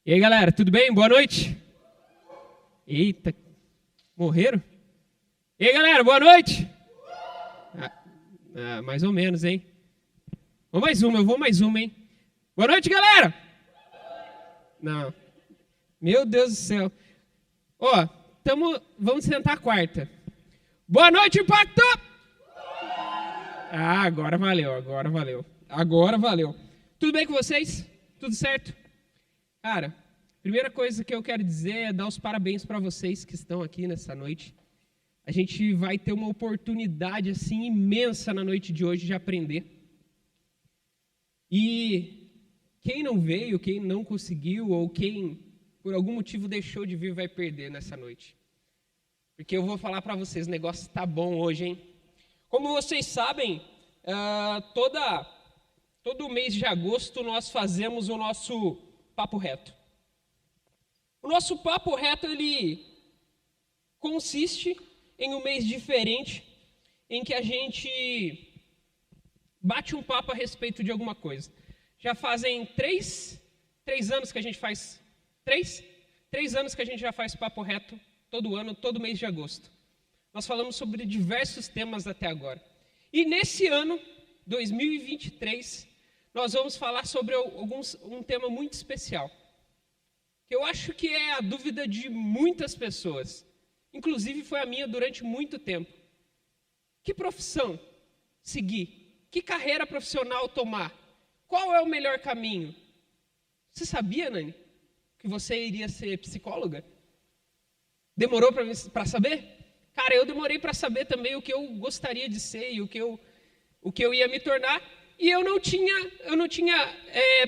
E aí, galera, tudo bem? Boa noite. Eita, morreram? E aí, galera, boa noite. Mais ou menos, hein? Eu vou mais uma, hein? Boa noite, galera. Não. Meu Deus do céu. Ó, vamos tentar a quarta. Boa noite, Impacto. Agora valeu. Tudo bem com vocês? Tudo certo? Cara, primeira coisa que eu quero dizer é dar os parabéns para vocês que estão aqui nessa noite. A gente vai ter uma oportunidade assim imensa na noite de hoje de aprender. E quem não veio, quem não conseguiu ou quem por algum motivo deixou de vir vai perder nessa noite. Porque eu vou falar para vocês, o negócio está bom hoje, hein? Como vocês sabem, todo mês de agosto nós fazemos o nosso Papo Reto. O nosso Papo Reto, ele consiste em um mês diferente, em que a gente bate um papo a respeito de alguma coisa. Já fazem três anos que a gente faz, três anos que a gente já faz Papo Reto, todo ano, todo mês de agosto. Nós falamos sobre diversos temas até agora. E nesse ano, 2023, nós vamos falar sobre um tema muito especial, que eu acho que é a dúvida de muitas pessoas, inclusive foi a minha durante muito tempo. Que profissão seguir? Que carreira profissional tomar? Qual é o melhor caminho? Você sabia, Nani, que você iria ser psicóloga? Demorou para saber? Cara, eu demorei para saber também o que eu gostaria de ser e o que eu ia me tornar. E eu não tinha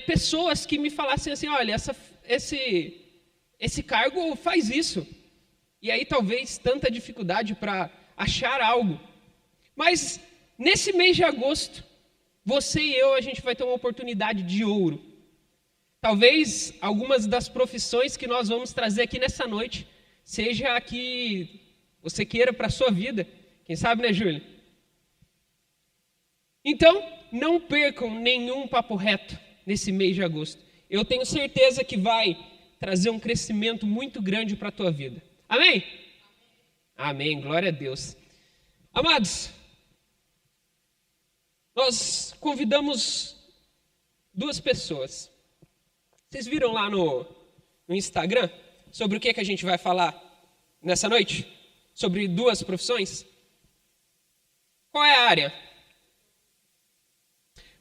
pessoas que me falassem assim, olha, esse cargo faz isso. E aí talvez tanta dificuldade para achar algo. Mas nesse mês de agosto, você e eu, a gente vai ter uma oportunidade de ouro. Talvez algumas das profissões que nós vamos trazer aqui nessa noite seja a que você queira para a sua vida. Quem sabe, né, Júlia? Então, não percam nenhum papo reto nesse mês de agosto. Eu tenho certeza que vai trazer um crescimento muito grande para a tua vida. Amém? Amém, glória a Deus. Amados, nós convidamos duas pessoas. Vocês viram lá no Instagram sobre o que a gente vai falar nessa noite? Sobre duas profissões? Qual é a área?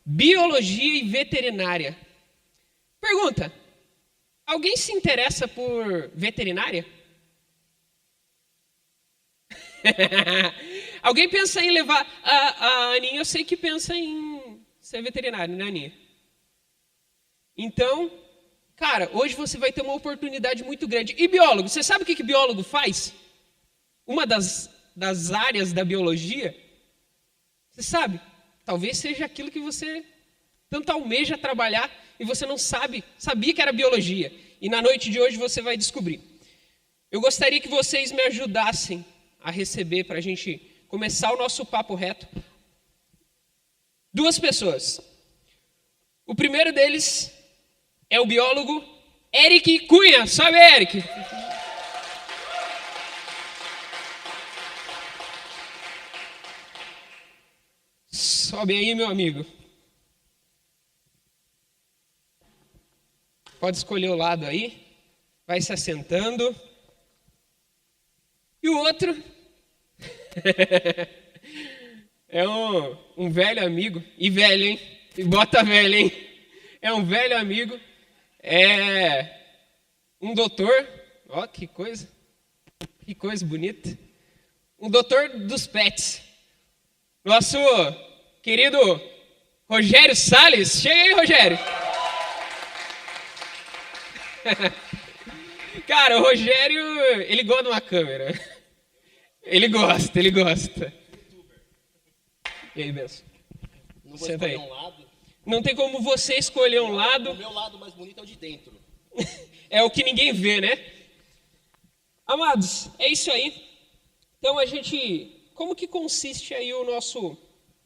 Biologia e veterinária. Pergunta: alguém se interessa por veterinária? Alguém pensa em levar... A Aninha, eu sei que pensa em ser veterinária, né, Aninha? Então, cara, hoje você vai ter uma oportunidade muito grande. E biólogo, você sabe o que biólogo faz? Uma das áreas da biologia, você sabe? Talvez seja aquilo que você tanto almeja trabalhar e você não sabia que era biologia. E na noite de hoje você vai descobrir. Eu gostaria que vocês me ajudassem a receber, para a gente começar o nosso papo reto, duas pessoas. O primeiro deles é o biólogo Eric Cunha. Sobe, Eric! Sobe aí, meu amigo. Pode escolher o lado aí. Vai se assentando. E o outro é um velho amigo. E velho, hein? E bota velho, hein? É um velho amigo. É um doutor. Ó, que coisa bonita. Um doutor dos pets. Nosso querido Rogério Salles. Chega aí, Rogério. Cara, o Rogério, ele gosta de uma câmera. Ele gosta. E aí, Benção? Não vou escolher um lado. Não tem como você escolher um lado. O meu lado mais bonito é o de dentro. É o que ninguém vê, né? Amados, é isso aí. Então como que consiste aí o nosso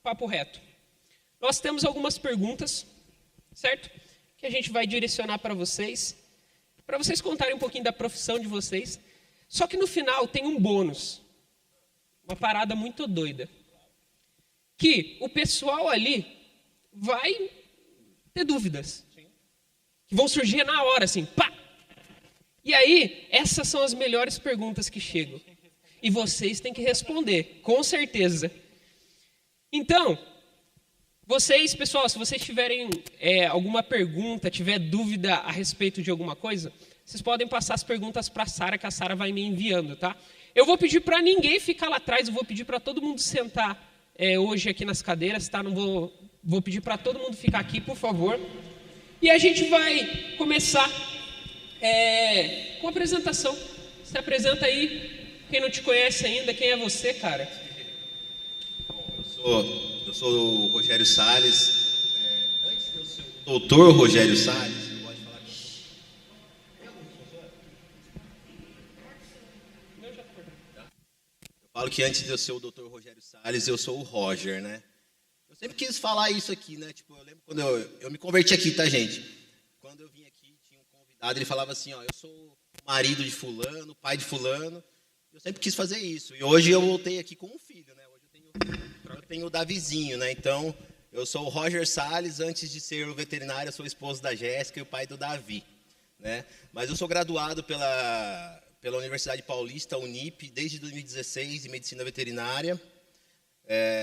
papo reto? Nós temos algumas perguntas, certo? Que a gente vai direcionar para vocês. para vocês contarem um pouquinho da profissão de vocês. Só que no final tem um bônus, uma parada muito doida, que o pessoal ali vai ter dúvidas, que vão surgir na hora, assim, pá! E aí, essas são as melhores perguntas que chegam. E vocês têm que responder, com certeza. Então, vocês, pessoal, se vocês tiverem alguma pergunta, tiver dúvida a respeito de alguma coisa, vocês podem passar as perguntas para a Sara, que a Sara vai me enviando, tá? Eu vou pedir para ninguém ficar lá atrás, eu vou pedir para todo mundo sentar hoje aqui nas cadeiras, tá? Não vou pedir para todo mundo ficar aqui, por favor. E a gente vai começar com a apresentação. Se apresenta aí, quem não te conhece ainda, quem é você, cara? Bom, eu sou o Rogério Salles. Antes de eu ser o doutor Rogério Salles, eu gosto de falar eu falo que antes de eu ser o doutor Rogério Salles, eu sou o Roger, né? Eu sempre quis falar isso aqui, né? Tipo, eu lembro quando eu me converti aqui, tá, gente? Quando eu vim aqui, tinha um convidado, ele falava assim, ó, eu sou o marido de fulano, pai de fulano. Eu sempre quis fazer isso. E hoje eu voltei aqui com um filho, né? Hoje eu tenho o Davizinho, né? Então, eu sou o Roger Salles, antes de ser o veterinário, eu sou o esposo da Jéssica e o pai do Davi, né? Mas eu sou graduado pela Universidade Paulista, Unip, desde 2016, em Medicina Veterinária.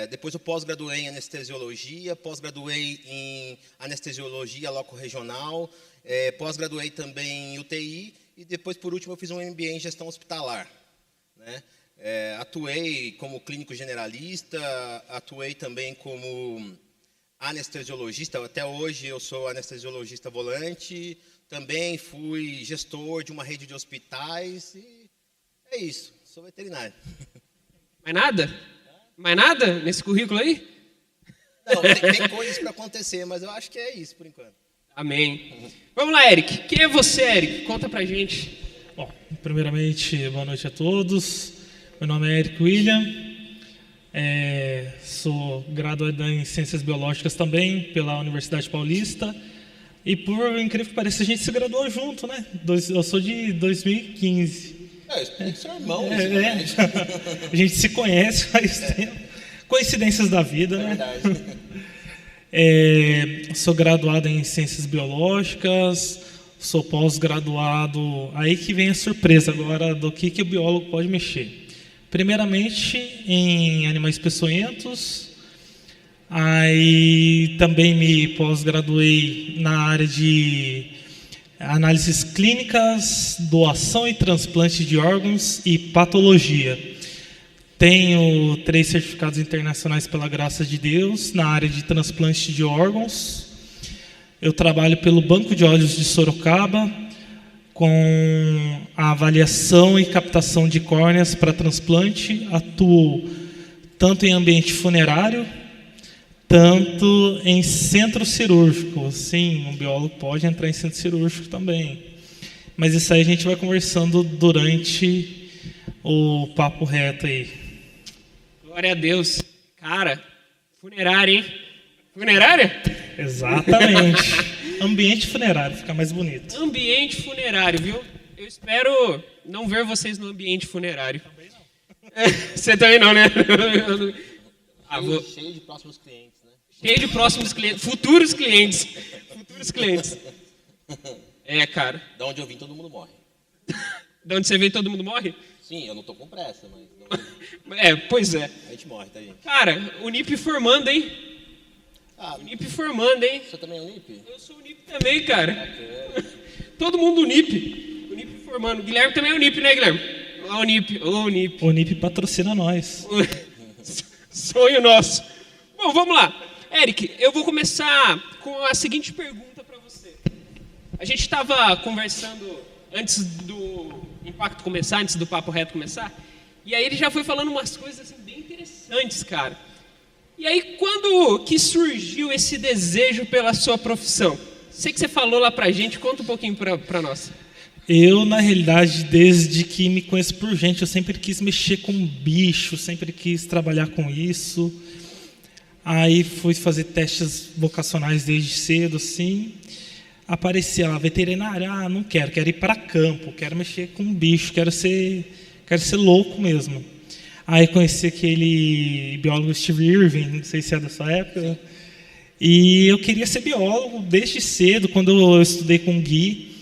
Depois eu pós-graduei em Anestesiologia, pós-graduei em Anestesiologia Loco-Regional, pós-graduei também em UTI e depois, por último, eu fiz um MBA em Gestão Hospitalar, né? Atuei como clínico generalista, atuei também como anestesiologista. Até hoje eu sou anestesiologista volante. Também fui gestor de uma rede de hospitais. E é isso, sou veterinário. Mais nada? Mais nada nesse currículo aí? Não, tem coisas para acontecer, mas eu acho que é isso por enquanto. Amém. Vamos lá, Eric. Quem é você, Eric? Conta pra gente. Bom, primeiramente, boa noite a todos. Meu nome é Eric William, sou graduado em Ciências Biológicas também pela Universidade Paulista e, por incrível que pareça, a gente se graduou junto, né? Eu sou de 2015. Eu sou irmão. A gente se conhece faz tempo. Coincidências da vida, né? Verdade. Sou graduado em Ciências Biológicas, sou pós-graduado. Aí que vem a surpresa agora do que o biólogo pode mexer. Primeiramente em animais peçonhentos, aí também me pós-graduei na área de análises clínicas, doação e transplante de órgãos e patologia. Tenho 3 certificados internacionais pela graça de Deus na área de transplante de órgãos. Eu trabalho pelo Banco de Olhos de Sorocaba, com a avaliação e captação de córneas para transplante. Atuo tanto em ambiente funerário, tanto em centro cirúrgico. Sim, um biólogo pode entrar em centro cirúrgico também. Mas isso aí a gente vai conversando durante o papo reto aí. Glória a Deus. Cara, funerária, hein? Funerária? Exatamente. Ambiente funerário, fica mais bonito. Ambiente funerário, viu? Eu espero não ver vocês no ambiente funerário. Também não. Você também não, né? Cheio de próximos clientes, né? Cheio de próximos clientes. Futuros clientes. Futuros clientes. Cara. Da onde eu vim, todo mundo morre. Da onde você veio, todo mundo morre? Sim, eu não tô com pressa, mas... Pois é. A gente morre, tá, gente? Cara, Unip formando, hein? Unip formando, hein? Você também é Unip? Eu sou Unip também, cara. Todo mundo Unip. Unip formando. Guilherme também é Unip, né, Guilherme? Unip. Unip patrocina nós. Sonho nosso. Bom, vamos lá. Eric, eu vou começar com a seguinte pergunta para você. A gente estava conversando antes do impacto começar, antes do papo reto começar, e aí ele já foi falando umas coisas assim, bem interessantes, cara. E aí, quando que surgiu esse desejo pela sua profissão? Sei que você falou lá pra gente, conta um pouquinho pra nós. Eu, na realidade, desde que me conheço por gente, eu sempre quis mexer com bicho, sempre quis trabalhar com isso. Aí fui fazer testes vocacionais desde cedo, assim. aparecia lá, veterinária, não quero ir para campo, quero mexer com bicho, quero ser louco mesmo. Aí conheci aquele biólogo Steve Irwin, não sei se é da sua época, e eu queria ser biólogo desde cedo, quando eu estudei com o Gui.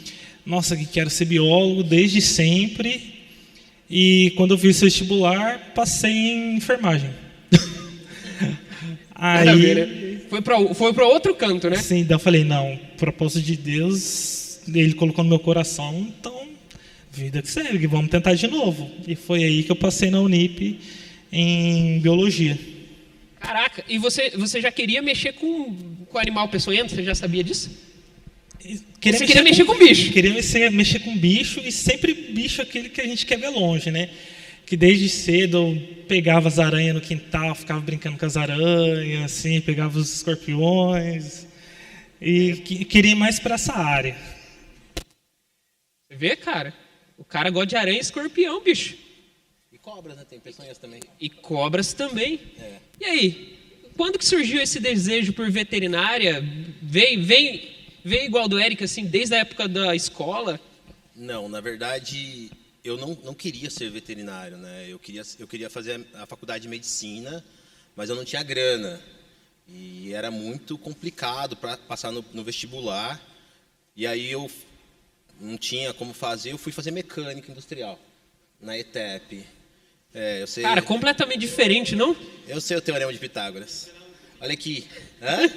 Nossa, que quero ser biólogo desde sempre. E quando eu fiz o vestibular, passei em enfermagem. Aí, foi para outro canto, né? Sim, daí eu falei, não, propósito de Deus, ele colocou no meu coração, então, vida que segue, vamos tentar de novo. E foi aí que eu passei na Unip em biologia. Caraca, e você já queria mexer com animal peçonhento? Você já sabia disso? Você queria mexer com bicho? Queria mexer com bicho, e sempre bicho aquele que a gente quer ver longe, né? Que desde cedo eu pegava as aranhas no quintal, ficava brincando com as aranhas, assim, pegava os escorpiões, e queria ir mais para essa área. Você vê, cara? O cara gosta de aranha e escorpião, bicho. E cobras, né? Tem peçonhas também. E cobras também. É. E aí, quando que surgiu esse desejo por veterinária? Veio igual do Eric, assim, desde a época da escola? Não, na verdade, eu não queria ser veterinário, né? Eu queria fazer a faculdade de medicina, mas eu não tinha grana. E era muito complicado para passar no vestibular. E aí eu não tinha como fazer, eu fui fazer mecânica industrial, na ETEP. Eu sei, cara, completamente diferente, não? Eu sei o Teorema de Pitágoras. Olha aqui. Hã?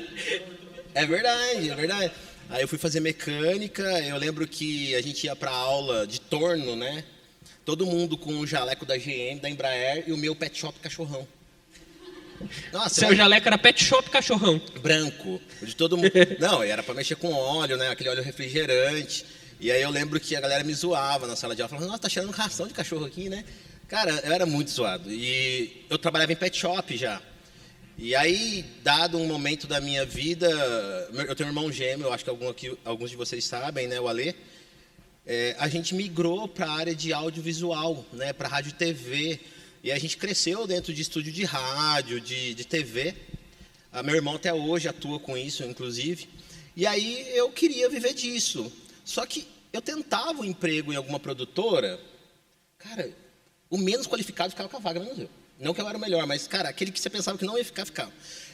É verdade, é verdade. Aí eu fui fazer mecânica, eu lembro que a gente ia para aula de torno, né? Todo mundo com o jaleco da GM, da Embraer, e o meu pet shop cachorrão. Nossa, seu jaleco era pet shop cachorrão. Branco, de todo mundo. Não, era para mexer com óleo, né? Aquele óleo refrigerante. E aí eu lembro que a galera me zoava na sala de aula, falando, nossa, tá cheirando ração de cachorro aqui, né? Cara, eu era muito zoado. E eu trabalhava em pet shop já. E aí, dado um momento da minha vida, eu tenho um irmão gêmeo, eu acho que alguns de vocês sabem, né, o Alê. A gente migrou para a área de audiovisual, né, para rádio e TV. E a gente cresceu dentro de estúdio de rádio, de TV. Meu irmão até hoje atua com isso, inclusive. E aí eu queria viver disso. Só que eu tentava um emprego em alguma produtora, cara, o menos qualificado ficava com a vaga, menos eu. Não que eu era o melhor, mas, cara, aquele que você pensava que não ia ficar, ficava.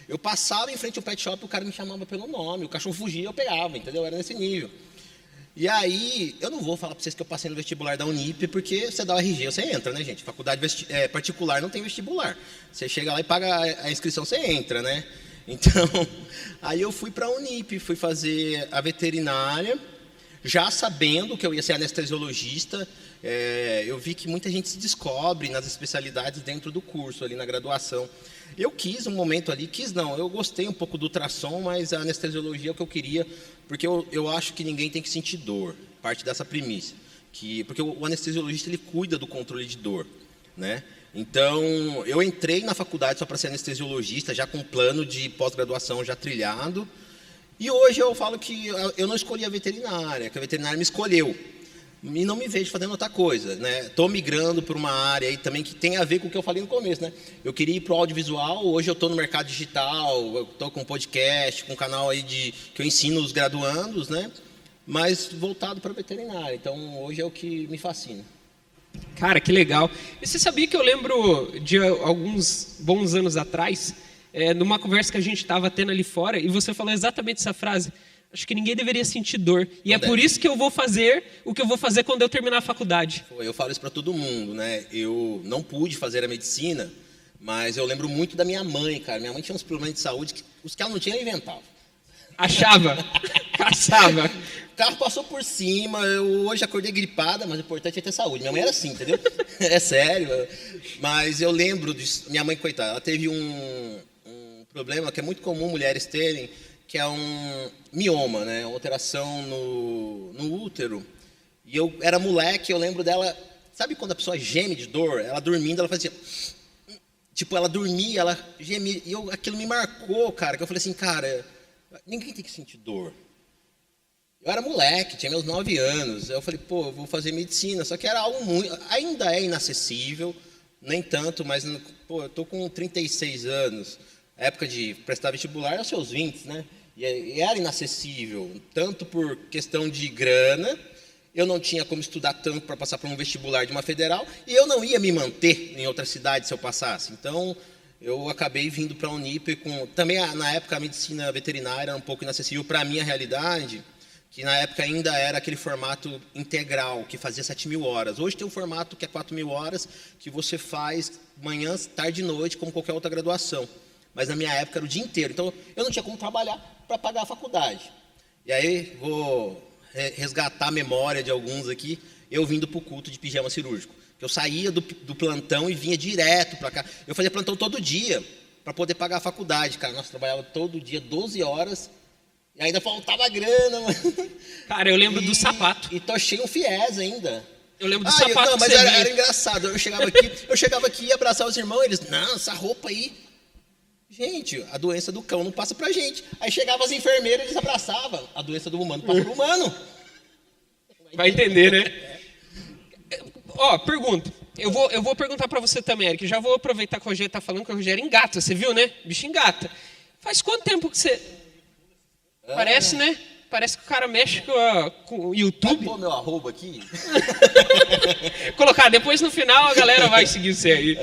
Eu passava em frente ao pet shop, o cara me chamava pelo nome, o cachorro fugia, eu pegava, entendeu? Era nesse nível. E aí, eu não vou falar para vocês que eu passei no vestibular da Unip, porque você dá o RG, você entra, né, gente? Faculdade particular não tem vestibular. Você chega lá e paga a inscrição, você entra, né? Então, aí eu fui para a Unip, fui fazer a veterinária, já sabendo que eu ia ser anestesiologista. Eu vi que muita gente se descobre nas especialidades dentro do curso, ali na graduação. Eu quis um momento ali, eu gostei um pouco do ultrassom, mas a anestesiologia é o que eu queria, porque eu acho que ninguém tem que sentir dor, parte dessa premissa. Porque o anestesiologista, ele cuida do controle de dor, né? Então, eu entrei na faculdade só para ser anestesiologista, já com um plano de pós-graduação já trilhado, e hoje eu falo que eu não escolhi a veterinária, que a veterinária me escolheu. E não me vejo fazendo outra coisa, né? Estou migrando para uma área aí também que tem a ver com o que eu falei no começo, né? Eu queria ir para o audiovisual, hoje eu estou no mercado digital, eu estou com podcast, com um canal aí que eu ensino os graduandos, né? Mas voltado para a veterinária. Então, hoje é o que me fascina. Cara, que legal. E você sabia que eu lembro de alguns bons anos atrás, numa conversa que a gente estava tendo ali fora, e você falou exatamente essa frase: acho que ninguém deveria sentir dor. E é por isso que eu vou fazer o que eu vou fazer quando eu terminar a faculdade. Eu falo isso para todo mundo, né? Eu não pude fazer a medicina, mas eu lembro muito da minha mãe, cara. Minha mãe tinha uns problemas de saúde que os que ela não tinha, ela inventava. Achava, caçava. O carro passou por cima, eu hoje acordei gripada, mas o importante é ter saúde. Minha mãe era assim, entendeu? É sério. Mas eu lembro disso. Minha mãe, coitada, ela teve um problema que é muito comum mulheres terem, que é um mioma, né? Uma alteração no útero. E eu era moleque, eu lembro dela... Sabe quando a pessoa geme de dor? Ela dormindo, ela fazia... Tipo, ela dormia, ela gemia. E aquilo me marcou, cara. Que eu falei assim, cara, ninguém tem que sentir dor. Eu era moleque, tinha meus 9 anos. Eu falei, eu vou fazer medicina. Só que era algo muito... Ainda é inacessível, nem tanto, mas... eu tô com 36 anos. A época de prestar vestibular é os seus 20, né? E era inacessível, tanto por questão de grana, eu não tinha como estudar tanto para passar para um vestibular de uma federal, e eu não ia me manter em outra cidade se eu passasse. Então, eu acabei vindo para a Unip, também na época a medicina veterinária era um pouco inacessível para a minha realidade, que na época ainda era aquele formato integral, que fazia 7.000 horas. Hoje tem um formato que é 4.000 horas, que você faz manhã, tarde e noite, como qualquer outra graduação. Mas na minha época era o dia inteiro, então eu não tinha como trabalhar para pagar a faculdade. E aí, vou resgatar a memória de alguns aqui, eu vindo para o culto de pijama cirúrgico. Eu saía do plantão e vinha direto para cá. Eu fazia plantão todo dia para poder pagar a faculdade, cara. Nossa, trabalhava todo dia, 12 horas, e ainda faltava grana, mano. Cara, eu lembro do sapato. E tochei um FIES ainda. Eu lembro do sapato. Não, mas era engraçado. Eu chegava aqui e ia abraçar os irmãos, eles, não, essa roupa aí. Gente, a doença do cão não passa pra gente. Aí chegavam as enfermeiras, eles abraçavam. A doença do humano passa pro humano. Vai entender, né? Ó, pergunta. Eu vou perguntar pra você também, Eric. Já vou aproveitar que o Rogério tá falando que o Rogério engata. Você viu, né? Bicho engata. Faz quanto tempo que você... Parece, né? Parece que o cara mexe com o YouTube. Vai pôr meu arroba aqui? Colocar, depois no final a galera vai seguir você aí.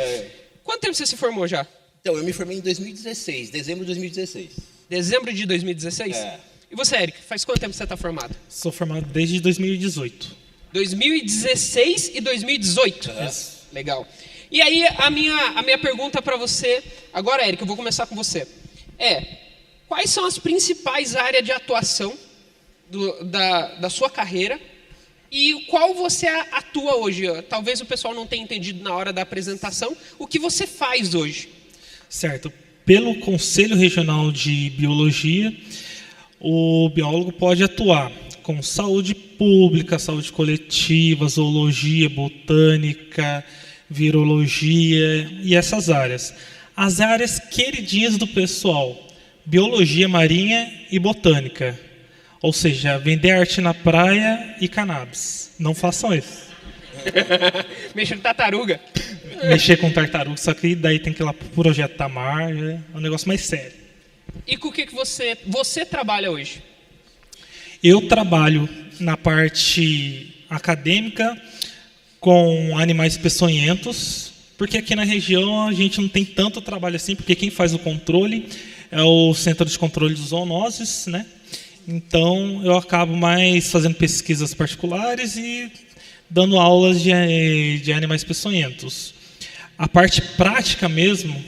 Quanto tempo você se formou já? Então, eu me formei em 2016, dezembro de 2016. Dezembro de 2016? É. E você, Eric, faz quanto tempo você está formado? Sou formado desde 2018. 2016 e 2018? Legal. E aí, a minha pergunta para você, agora, Eric, eu vou começar com você. Quais são as principais áreas de atuação da sua carreira e qual você atua hoje? Talvez o pessoal não tenha entendido na hora da apresentação. O que você faz hoje? Certo. Pelo Conselho Regional de Biologia, o biólogo pode atuar com saúde pública, saúde coletiva, zoologia, botânica, virologia e essas áreas. As áreas queridinhas do pessoal, biologia marinha e botânica. Ou seja, vender arte na praia e cannabis. Não façam isso. Mexer com tartaruga. Mexer com tartaruga, só que daí tem que ir lá pro Projeto Tamar, é um negócio mais sério. E com o que você trabalha hoje? Eu trabalho na parte acadêmica com animais peçonhentos, porque aqui na região a gente não tem tanto trabalho assim, porque quem faz o controle é o Centro de Controle de Zoonoses, né? Então eu acabo mais fazendo pesquisas particulares e dando aulas de animais peçonhentos. A parte prática mesmo,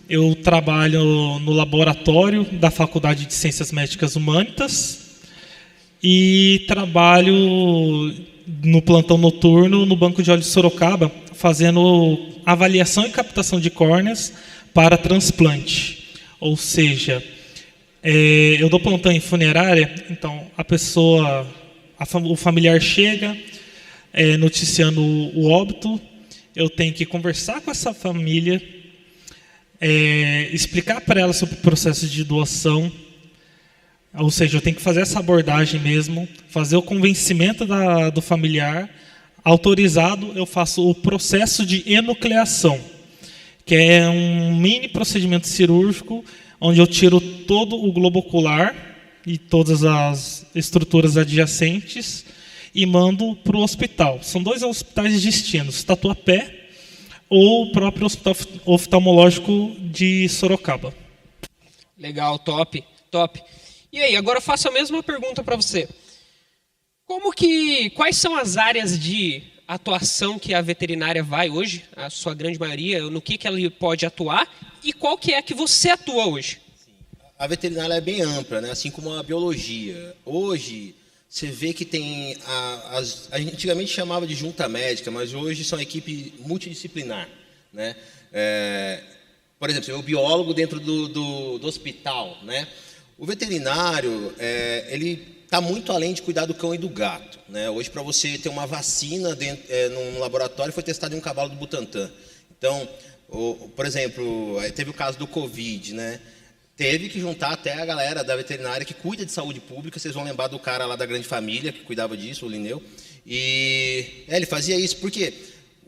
eu trabalho no laboratório da Faculdade de Ciências Médicas Humanitas e trabalho no plantão noturno no Banco de Olhos de Sorocaba, fazendo avaliação e captação de córneas para transplante. Ou seja, eu dou plantão em funerária, então o familiar chega noticiando o óbito, eu tenho que conversar com essa família, explicar para ela sobre o processo de doação, ou seja, eu tenho que fazer essa abordagem mesmo, fazer o convencimento do familiar, autorizado, eu faço o processo de enucleação, que é um mini procedimento cirúrgico, onde eu tiro todo o globo ocular e todas as estruturas adjacentes e mando para o hospital. São 2 hospitais distintos, Tatuapé ou o próprio Hospital Oftalmológico de Sorocaba. Legal, top. E aí, agora eu faço a mesma pergunta para você. Quais são as áreas de atuação que a veterinária vai hoje, a sua grande maioria, no que ela pode atuar, e qual que é que você atua hoje? A veterinária é bem ampla, né? Assim como a biologia. Hoje, você vê que tem... A gente antigamente chamava de junta médica, mas hoje são equipe multidisciplinar, né? Por exemplo, o biólogo dentro do hospital, né? O veterinário, ele está muito além de cuidar do cão e do gato, né? Hoje, para você ter uma vacina num laboratório, foi testado em um cavalo do Butantan. Então, por exemplo, teve o caso do Covid, né? Teve que juntar até a galera da veterinária que cuida de saúde pública. Vocês vão lembrar do cara lá da Grande Família, que cuidava disso, o Lineu. E ele fazia isso porque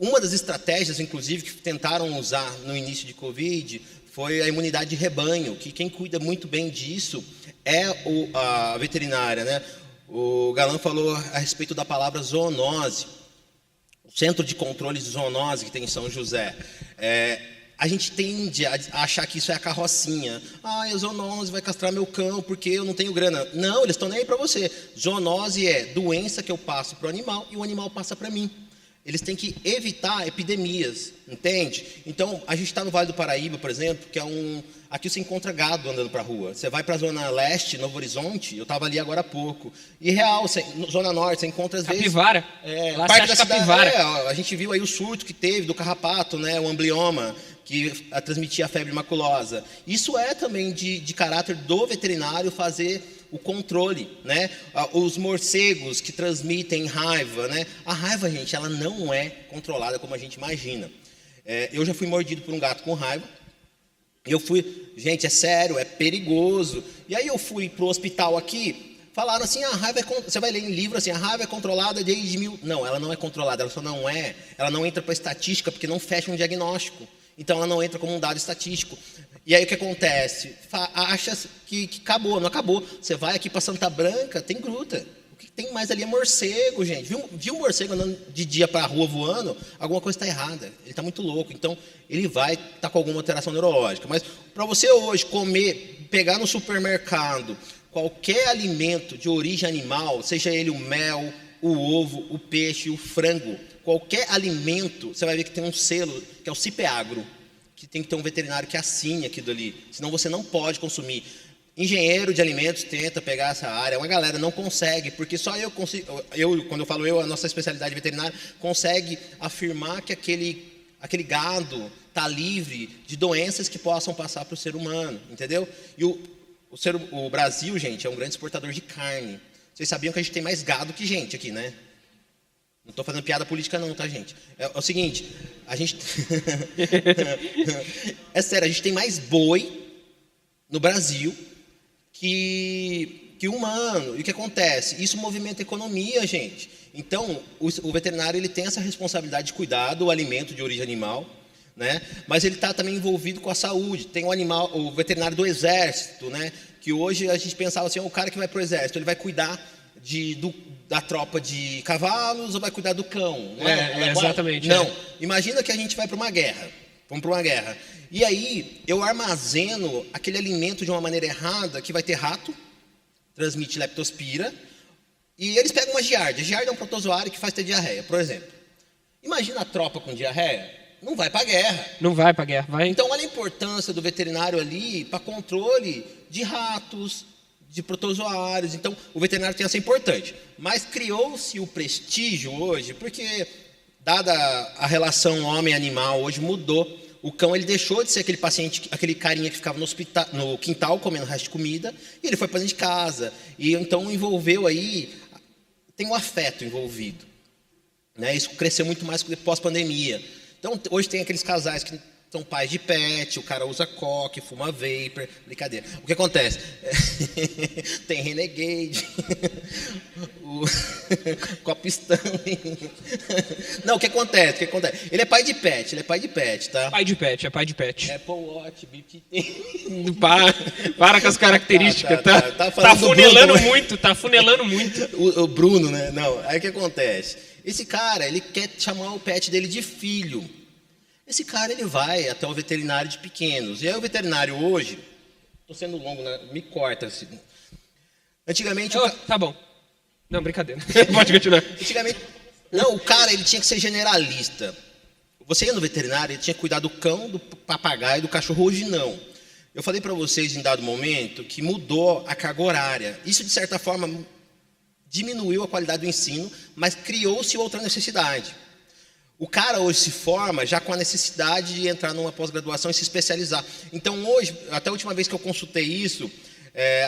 uma das estratégias, inclusive, que tentaram usar no início de Covid foi a imunidade de rebanho, que quem cuida muito bem disso a veterinária, né? O Galan falou a respeito da palavra zoonose. O Centro de Controle de Zoonose que tem em São José. A gente tende a achar que isso é a carrocinha. A zoonose vai castrar meu cão porque eu não tenho grana. Não, eles estão nem aí para você. Zoonose é doença que eu passo para o animal e o animal passa para mim. Eles têm que evitar epidemias, entende? Então, a gente está no Vale do Paraíba, por exemplo, que é aqui você encontra gado andando para a rua. Você vai para a Zona Leste, Novo Horizonte, eu estava ali agora há pouco. E real, Zona Norte, você encontra às vezes... Capivara. Lá você acha capivara. A gente viu aí o surto que teve do carrapato, né, o amblioma, que transmitia a febre maculosa. Isso é também de caráter do veterinário fazer o controle, né? Os morcegos que transmitem raiva, né? A raiva, gente, ela não é controlada como a gente imagina. Eu já fui mordido por um gato com raiva. Gente, é sério, é perigoso. E aí eu fui pro hospital aqui, falaram assim, a raiva você vai ler em livro assim, a raiva é controlada desde Não, ela não é controlada, ela não entra para estatística porque não fecha um diagnóstico. Então ela não entra como um dado estatístico. E aí o que acontece? Acha que acabou, não acabou. Você vai aqui para Santa Branca, tem gruta. O que tem mais ali é morcego, gente. Viu um morcego andando de dia para a rua voando? Alguma coisa está errada. Ele está muito louco. Então ele vai estar com alguma alteração neurológica. Mas para você hoje pegar no supermercado qualquer alimento de origem animal, seja ele o mel, o ovo, o peixe, o frango, qualquer alimento, você vai ver que tem um selo, que é o CIPEAGRO, que tem que ter um veterinário que assine aquilo ali, senão você não pode consumir. Engenheiro de alimentos tenta pegar essa área, uma galera não consegue, porque só eu consigo, quando eu falo a nossa especialidade veterinária, consegue afirmar que aquele gado está livre de doenças que possam passar para o ser humano, entendeu? E o Brasil, gente, é um grande exportador de carne. Vocês sabiam que a gente tem mais gado que gente aqui, né? Não estou fazendo piada política não, tá, gente? É o seguinte, a gente... É sério, a gente tem mais boi no Brasil que humano. E o que acontece? Isso movimenta a economia, gente. Então, o veterinário ele tem essa responsabilidade de cuidar do alimento de origem animal, né? Mas ele está também envolvido com a saúde. Tem o veterinário do exército, né? Que hoje a gente pensava assim, o cara que vai para o exército, ele vai cuidar da tropa de cavalos ou vai cuidar do cão? Exatamente. Não, imagina que a gente vai para uma guerra. Vamos para uma guerra. E aí, eu armazeno aquele alimento de uma maneira errada, que vai ter rato, transmite leptospira, e eles pegam uma giardia. A giardia é um protozoário que faz ter diarreia, por exemplo. Imagina a tropa com diarreia. Não vai para a guerra. Não vai para a guerra, vai. Então, olha a importância do veterinário ali para controle de ratos, de protozoários. Então, o veterinário tem essa importante. Mas criou-se o prestígio hoje, porque, dada a relação homem-animal, hoje mudou. O cão ele deixou de ser aquele paciente, aquele carinha que ficava no quintal comendo resto de comida, e ele foi para dentro de casa. E então envolveu aí, tem um afeto envolvido. Né? Isso cresceu muito mais pós-pandemia. Então, hoje tem aqueles casais que são pais de pet, o cara usa coque, fuma vapor, brincadeira. O que acontece? Tem Renegade, o Cop Stanley. Não, o que acontece? Ele é pai de pet, tá? Pai de pet. Apple Watch, BT. Para com as características, tá funelando muito. O Bruno, né? Não, aí o que acontece? Esse cara, ele quer chamar o pet dele de filho. Esse cara, ele vai até o veterinário de pequenos. E aí o veterinário hoje... Estou sendo longo, né? Me corta. Assim. Antigamente... Tá bom. Não, brincadeira. Pode continuar. Antigamente... Não, o cara, ele tinha que ser generalista. Você ia no veterinário, ele tinha que cuidar do cão, do papagaio e do cachorro. Hoje, não. Eu falei para vocês, em dado momento, que mudou a carga horária. Isso, de certa forma, diminuiu a qualidade do ensino, mas criou-se outra necessidade. O cara hoje se forma já com a necessidade de entrar numa pós-graduação e se especializar. Então, hoje, até a última vez que eu consultei isso,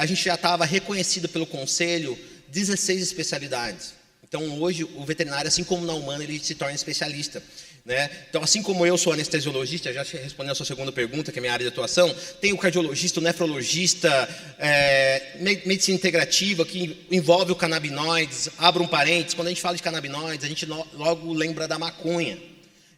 a gente já estava reconhecido pelo conselho 16 especialidades. Então, hoje, o veterinário, assim como na humana, ele se torna especialista. Né? Então, assim como eu sou anestesiologista, já respondendo a sua segunda pergunta, que é a minha área de atuação, tem o cardiologista, o nefrologista, medicina integrativa, que envolve o canabinoides. Abra um parênteses, quando a gente fala de canabinoides, a gente logo lembra da maconha.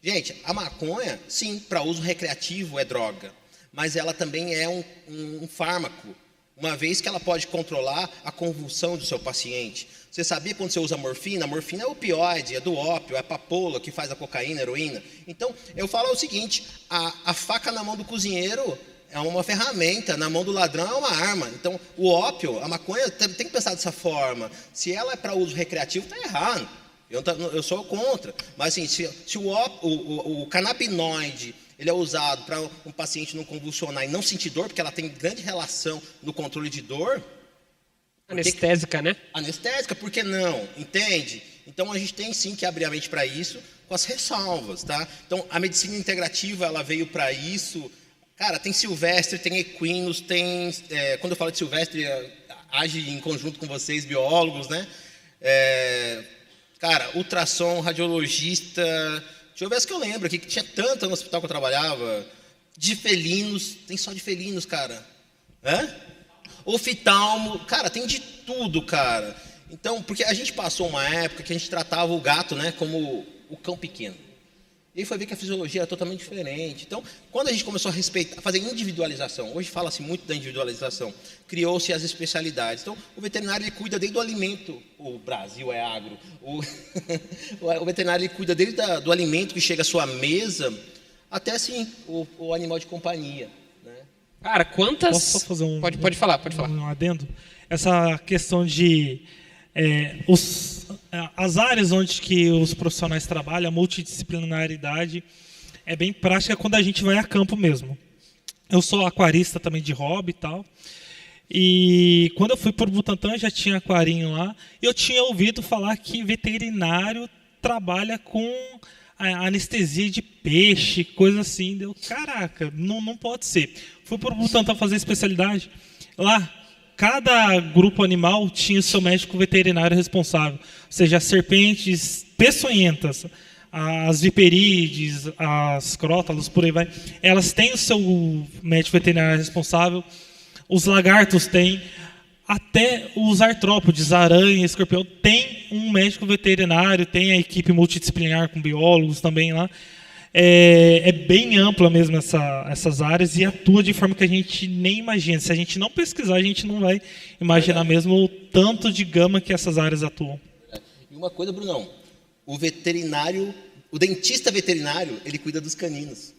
Gente, a maconha, sim, para uso recreativo é droga, mas ela também é um fármaco uma vez que ela pode controlar a convulsão do seu paciente. Você sabia quando você usa morfina? A morfina é opioide, é do ópio, é a papoula que faz a cocaína, a heroína. Então, eu falo o seguinte, a faca na mão do cozinheiro é uma ferramenta, na mão do ladrão é uma arma. Então, o ópio, a maconha, tem que pensar dessa forma. Se ela é para uso recreativo, está errado. Eu sou contra. Mas, assim, se o canabinoide ele é usado para um paciente não convulsionar e não sentir dor, porque ela tem grande relação no controle de dor. Anestésica, né? Anestésica, por que não? Entende? Então, a gente tem sim que abrir a mente para isso, com as ressalvas, tá? Então, a medicina integrativa, ela veio para isso. Cara, tem Silvestre, tem equinos, tem... quando eu falo de Silvestre, age em conjunto com vocês, biólogos, né? Cara, ultrassom, radiologista... Deixa eu ver se que eu lembro aqui, que tinha tanto no hospital que eu trabalhava. De felinos, tem só de felinos, cara. Oftalmo, cara, tem de tudo, cara. Então, porque a gente passou uma época que a gente tratava o gato, né, como o cão pequeno. E aí foi ver que a fisiologia era totalmente diferente. Então, quando a gente começou a respeitar, a fazer individualização, hoje fala-se muito da individualização, criou-se as especialidades. Então, o veterinário ele cuida desde do alimento, o Brasil é agro, o veterinário ele cuida desde do alimento que chega à sua mesa, até assim, o animal de companhia. Né? Cara, quantas... Posso só fazer Pode falar. Um adendo? Essa questão de... as áreas onde que os profissionais trabalham, a multidisciplinaridade é bem prática quando a gente vai a campo mesmo. Eu sou aquarista também de hobby e tal, e quando eu fui para o Butantã já tinha aquarinho lá, e eu tinha ouvido falar que veterinário trabalha com anestesia de peixe, coisa assim. Deu, caraca, não pode ser. Fui para o Butantã fazer especialidade, lá cada grupo animal tinha o seu médico veterinário responsável, ou seja, as serpentes peçonhentas, as viperídeos, as crótalos, por aí vai, elas têm o seu médico veterinário responsável, os lagartos têm, até os artrópodes, aranha, escorpião, tem um médico veterinário, tem a equipe multidisciplinar com biólogos também lá. É bem ampla mesmo essas áreas e atua de forma que a gente nem imagina. Se a gente não pesquisar, a gente não vai imaginar mesmo o tanto de gama que essas áreas atuam. E uma coisa, Brunão, o dentista veterinário, ele cuida dos caninos.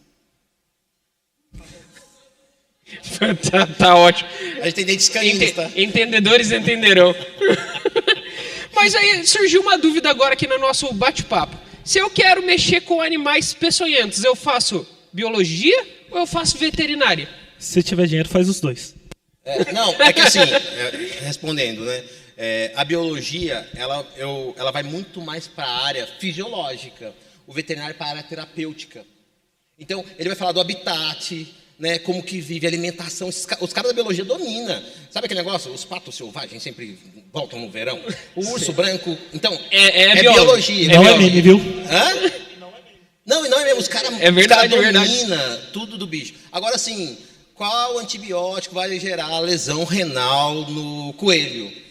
tá ótimo. A gente tem dentes caninos, tá? Entendedores entenderão. Mas aí surgiu uma dúvida agora aqui no nosso bate-papo. Se eu quero mexer com animais peçonhentos, eu faço biologia ou eu faço veterinária? Se tiver dinheiro, faz os dois. É que assim, respondendo, né? A biologia, ela vai muito mais para a área fisiológica. O veterinário para a área terapêutica. Então, ele vai falar do habitat, né, como que vive, alimentação. Os caras da biologia dominam. Sabe aquele negócio? Os patos selvagens sempre voltam no verão. O urso branco. Então, é biologia. Não é meme, viu? Hã? Não é mesmo. Os caras dominam tudo do bicho. Agora, assim, qual antibiótico vai gerar lesão renal no coelho?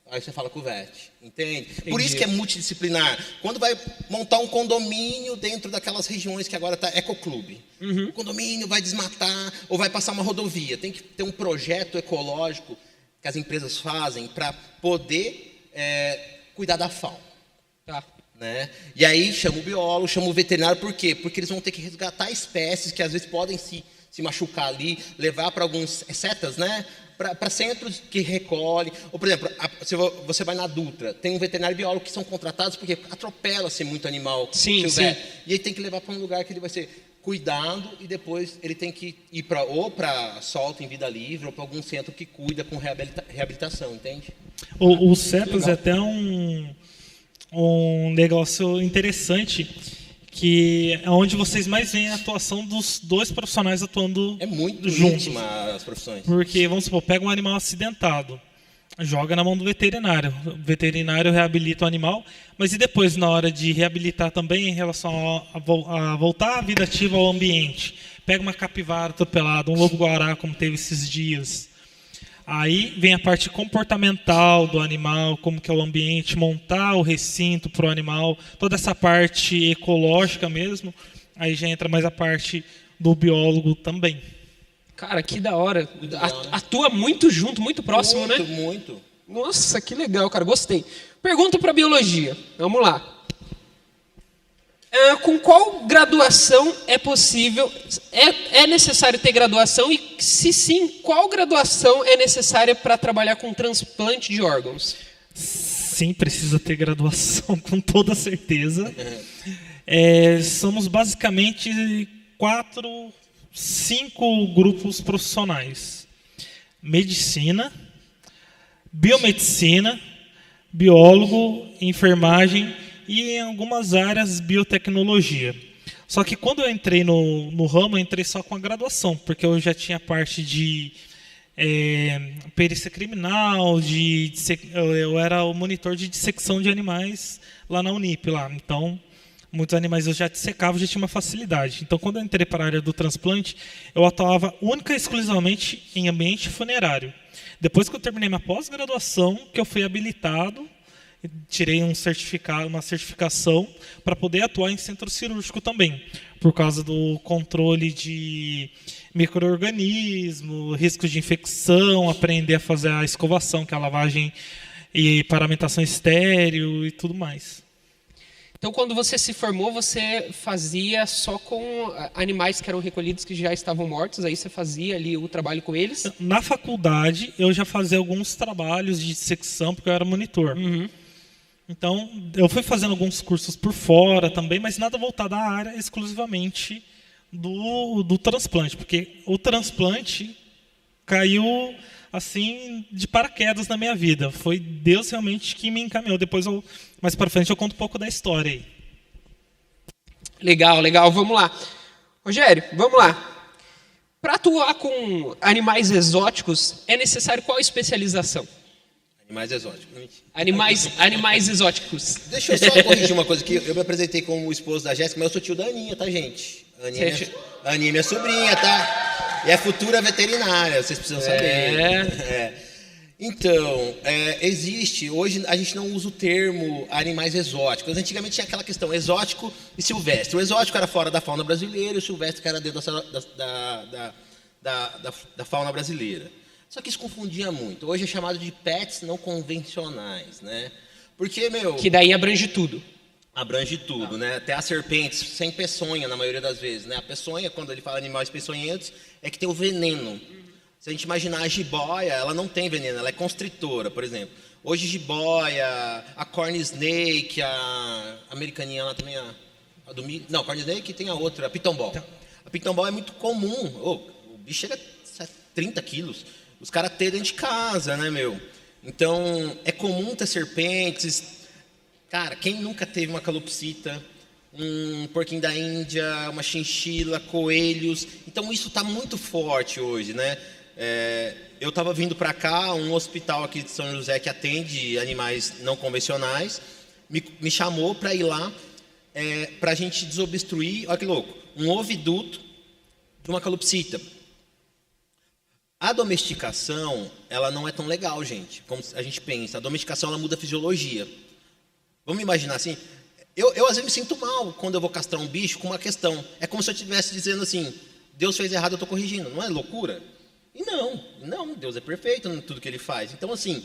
Aí você fala com o vet, entende? Entendi. Por isso que é multidisciplinar. Quando vai montar um condomínio dentro daquelas regiões que agora está ecoclube, o condomínio vai desmatar ou vai passar uma rodovia. Tem que ter um projeto ecológico que as empresas fazem para poder cuidar da fauna. Tá. Né? E aí chama o biólogo, chama o veterinário, por quê? Porque eles vão ter que resgatar espécies que às vezes podem se machucar ali, levar para alguns setas, né? Para centros que recolhem. Ou, por exemplo, se você vai na Dutra, tem um veterinário e biólogo que são contratados porque atropela-se muito animal. Sim. E aí tem que levar para um lugar que ele vai ser cuidado e depois ele tem que ir para solta em vida livre ou para algum centro que cuida com reabilitação, entende? O CEPAS é até um negócio interessante, que é onde vocês mais veem a atuação dos dois profissionais atuando juntos. É muito íntima as profissões. Porque, vamos supor, pega um animal acidentado, joga na mão do veterinário. O veterinário reabilita o animal, mas e depois, na hora de reabilitar também, em relação a voltar a vida ativa ao ambiente? Pega uma capivara atropelada, um lobo-guará, como teve esses dias. Aí vem a parte comportamental do animal, como que é o ambiente, montar o recinto para o animal, toda essa parte ecológica mesmo. Aí já entra mais a parte do biólogo também. Cara, que da hora. legal, né? Atua muito junto, muito próximo, muito, né? Muito. Nossa, que legal, cara. Gostei. Pergunta para biologia. Vamos lá. Com qual graduação é possível, é necessário ter graduação e, se sim, qual graduação é necessária para trabalhar com transplante de órgãos? Sim, precisa ter graduação, com toda certeza. Somos basicamente 5 grupos profissionais: medicina, biomedicina, biólogo, enfermagem e, em algumas áreas, biotecnologia. Só que quando eu entrei no ramo, eu entrei só com a graduação, porque eu já tinha parte de perícia criminal, eu era o monitor de dissecção de animais lá na Unip. Então, muitos animais eu já dissecava, já tinha uma facilidade. Então, quando eu entrei para a área do transplante, eu atuava única e exclusivamente em ambiente funerário. Depois que eu terminei minha pós-graduação, que eu fui habilitado, tirei uma certificação para poder atuar em centro cirúrgico também, por causa do controle de micro-organismo, risco de infecção, aprender a fazer a escovação, que é a lavagem e paramentação estéril e tudo mais. Então, quando você se formou, você fazia só com animais que eram recolhidos, que já estavam mortos, aí você fazia ali o trabalho com eles? Na faculdade, eu já fazia alguns trabalhos de dissecção, porque eu era monitor. Uhum. Então, eu fui fazendo alguns cursos por fora também, mas nada voltado à área exclusivamente do transplante, porque o transplante caiu assim de paraquedas na minha vida. Foi Deus realmente que me encaminhou. Depois, mais para frente, eu conto um pouco da história aí. Legal, legal. Vamos lá. Rogério, vamos lá. Para atuar com animais exóticos, é necessário qual especialização? Animais exóticos. Animais exóticos. Deixa eu só corrigir uma coisa aqui. Eu me apresentei como o esposo da Jéssica, mas eu sou tio da Aninha, tá, gente? A Aninha é minha sobrinha, tá? E é futura veterinária, vocês precisam saber. Então, existe, hoje a gente não usa o termo animais exóticos. Antigamente tinha aquela questão exótico e silvestre. O exótico era fora da fauna brasileira e o silvestre era dentro da fauna brasileira. Só que isso confundia muito. Hoje é chamado de pets não convencionais, né? Porque, que daí abrange tudo. Abrange tudo, né? Até as serpentes sem peçonha, na maioria das vezes, né? A peçonha, quando ele fala animais peçonhentos, é que tem o veneno. Se a gente imaginar a jiboia, ela não tem veneno, ela é constritora, por exemplo. Hoje, jiboia, a corn snake, a americaninha lá também, não, corn snake tem a outra, a pitombol. A pitombol é muito comum. O bicho chega a 30 quilos. Os caras têm dentro de casa, né, meu? Então, é comum ter serpentes. Cara, quem nunca teve uma calopsita, um porquinho da Índia, uma chinchila, coelhos? Então, isso está muito forte hoje, né? Eu estava vindo para cá, um hospital aqui de São José que atende animais não convencionais, me chamou para ir lá, para a gente desobstruir, olha que louco, um oviduto de uma calopsita. A domesticação, ela não é tão legal, gente, como a gente pensa. A domesticação, ela muda a fisiologia. Vamos imaginar assim, eu às vezes me sinto mal quando eu vou castrar um bicho com uma questão. É como se eu estivesse dizendo assim, Deus fez errado, eu estou corrigindo. Não é loucura? E não, Deus é perfeito em tudo que ele faz. Então, assim,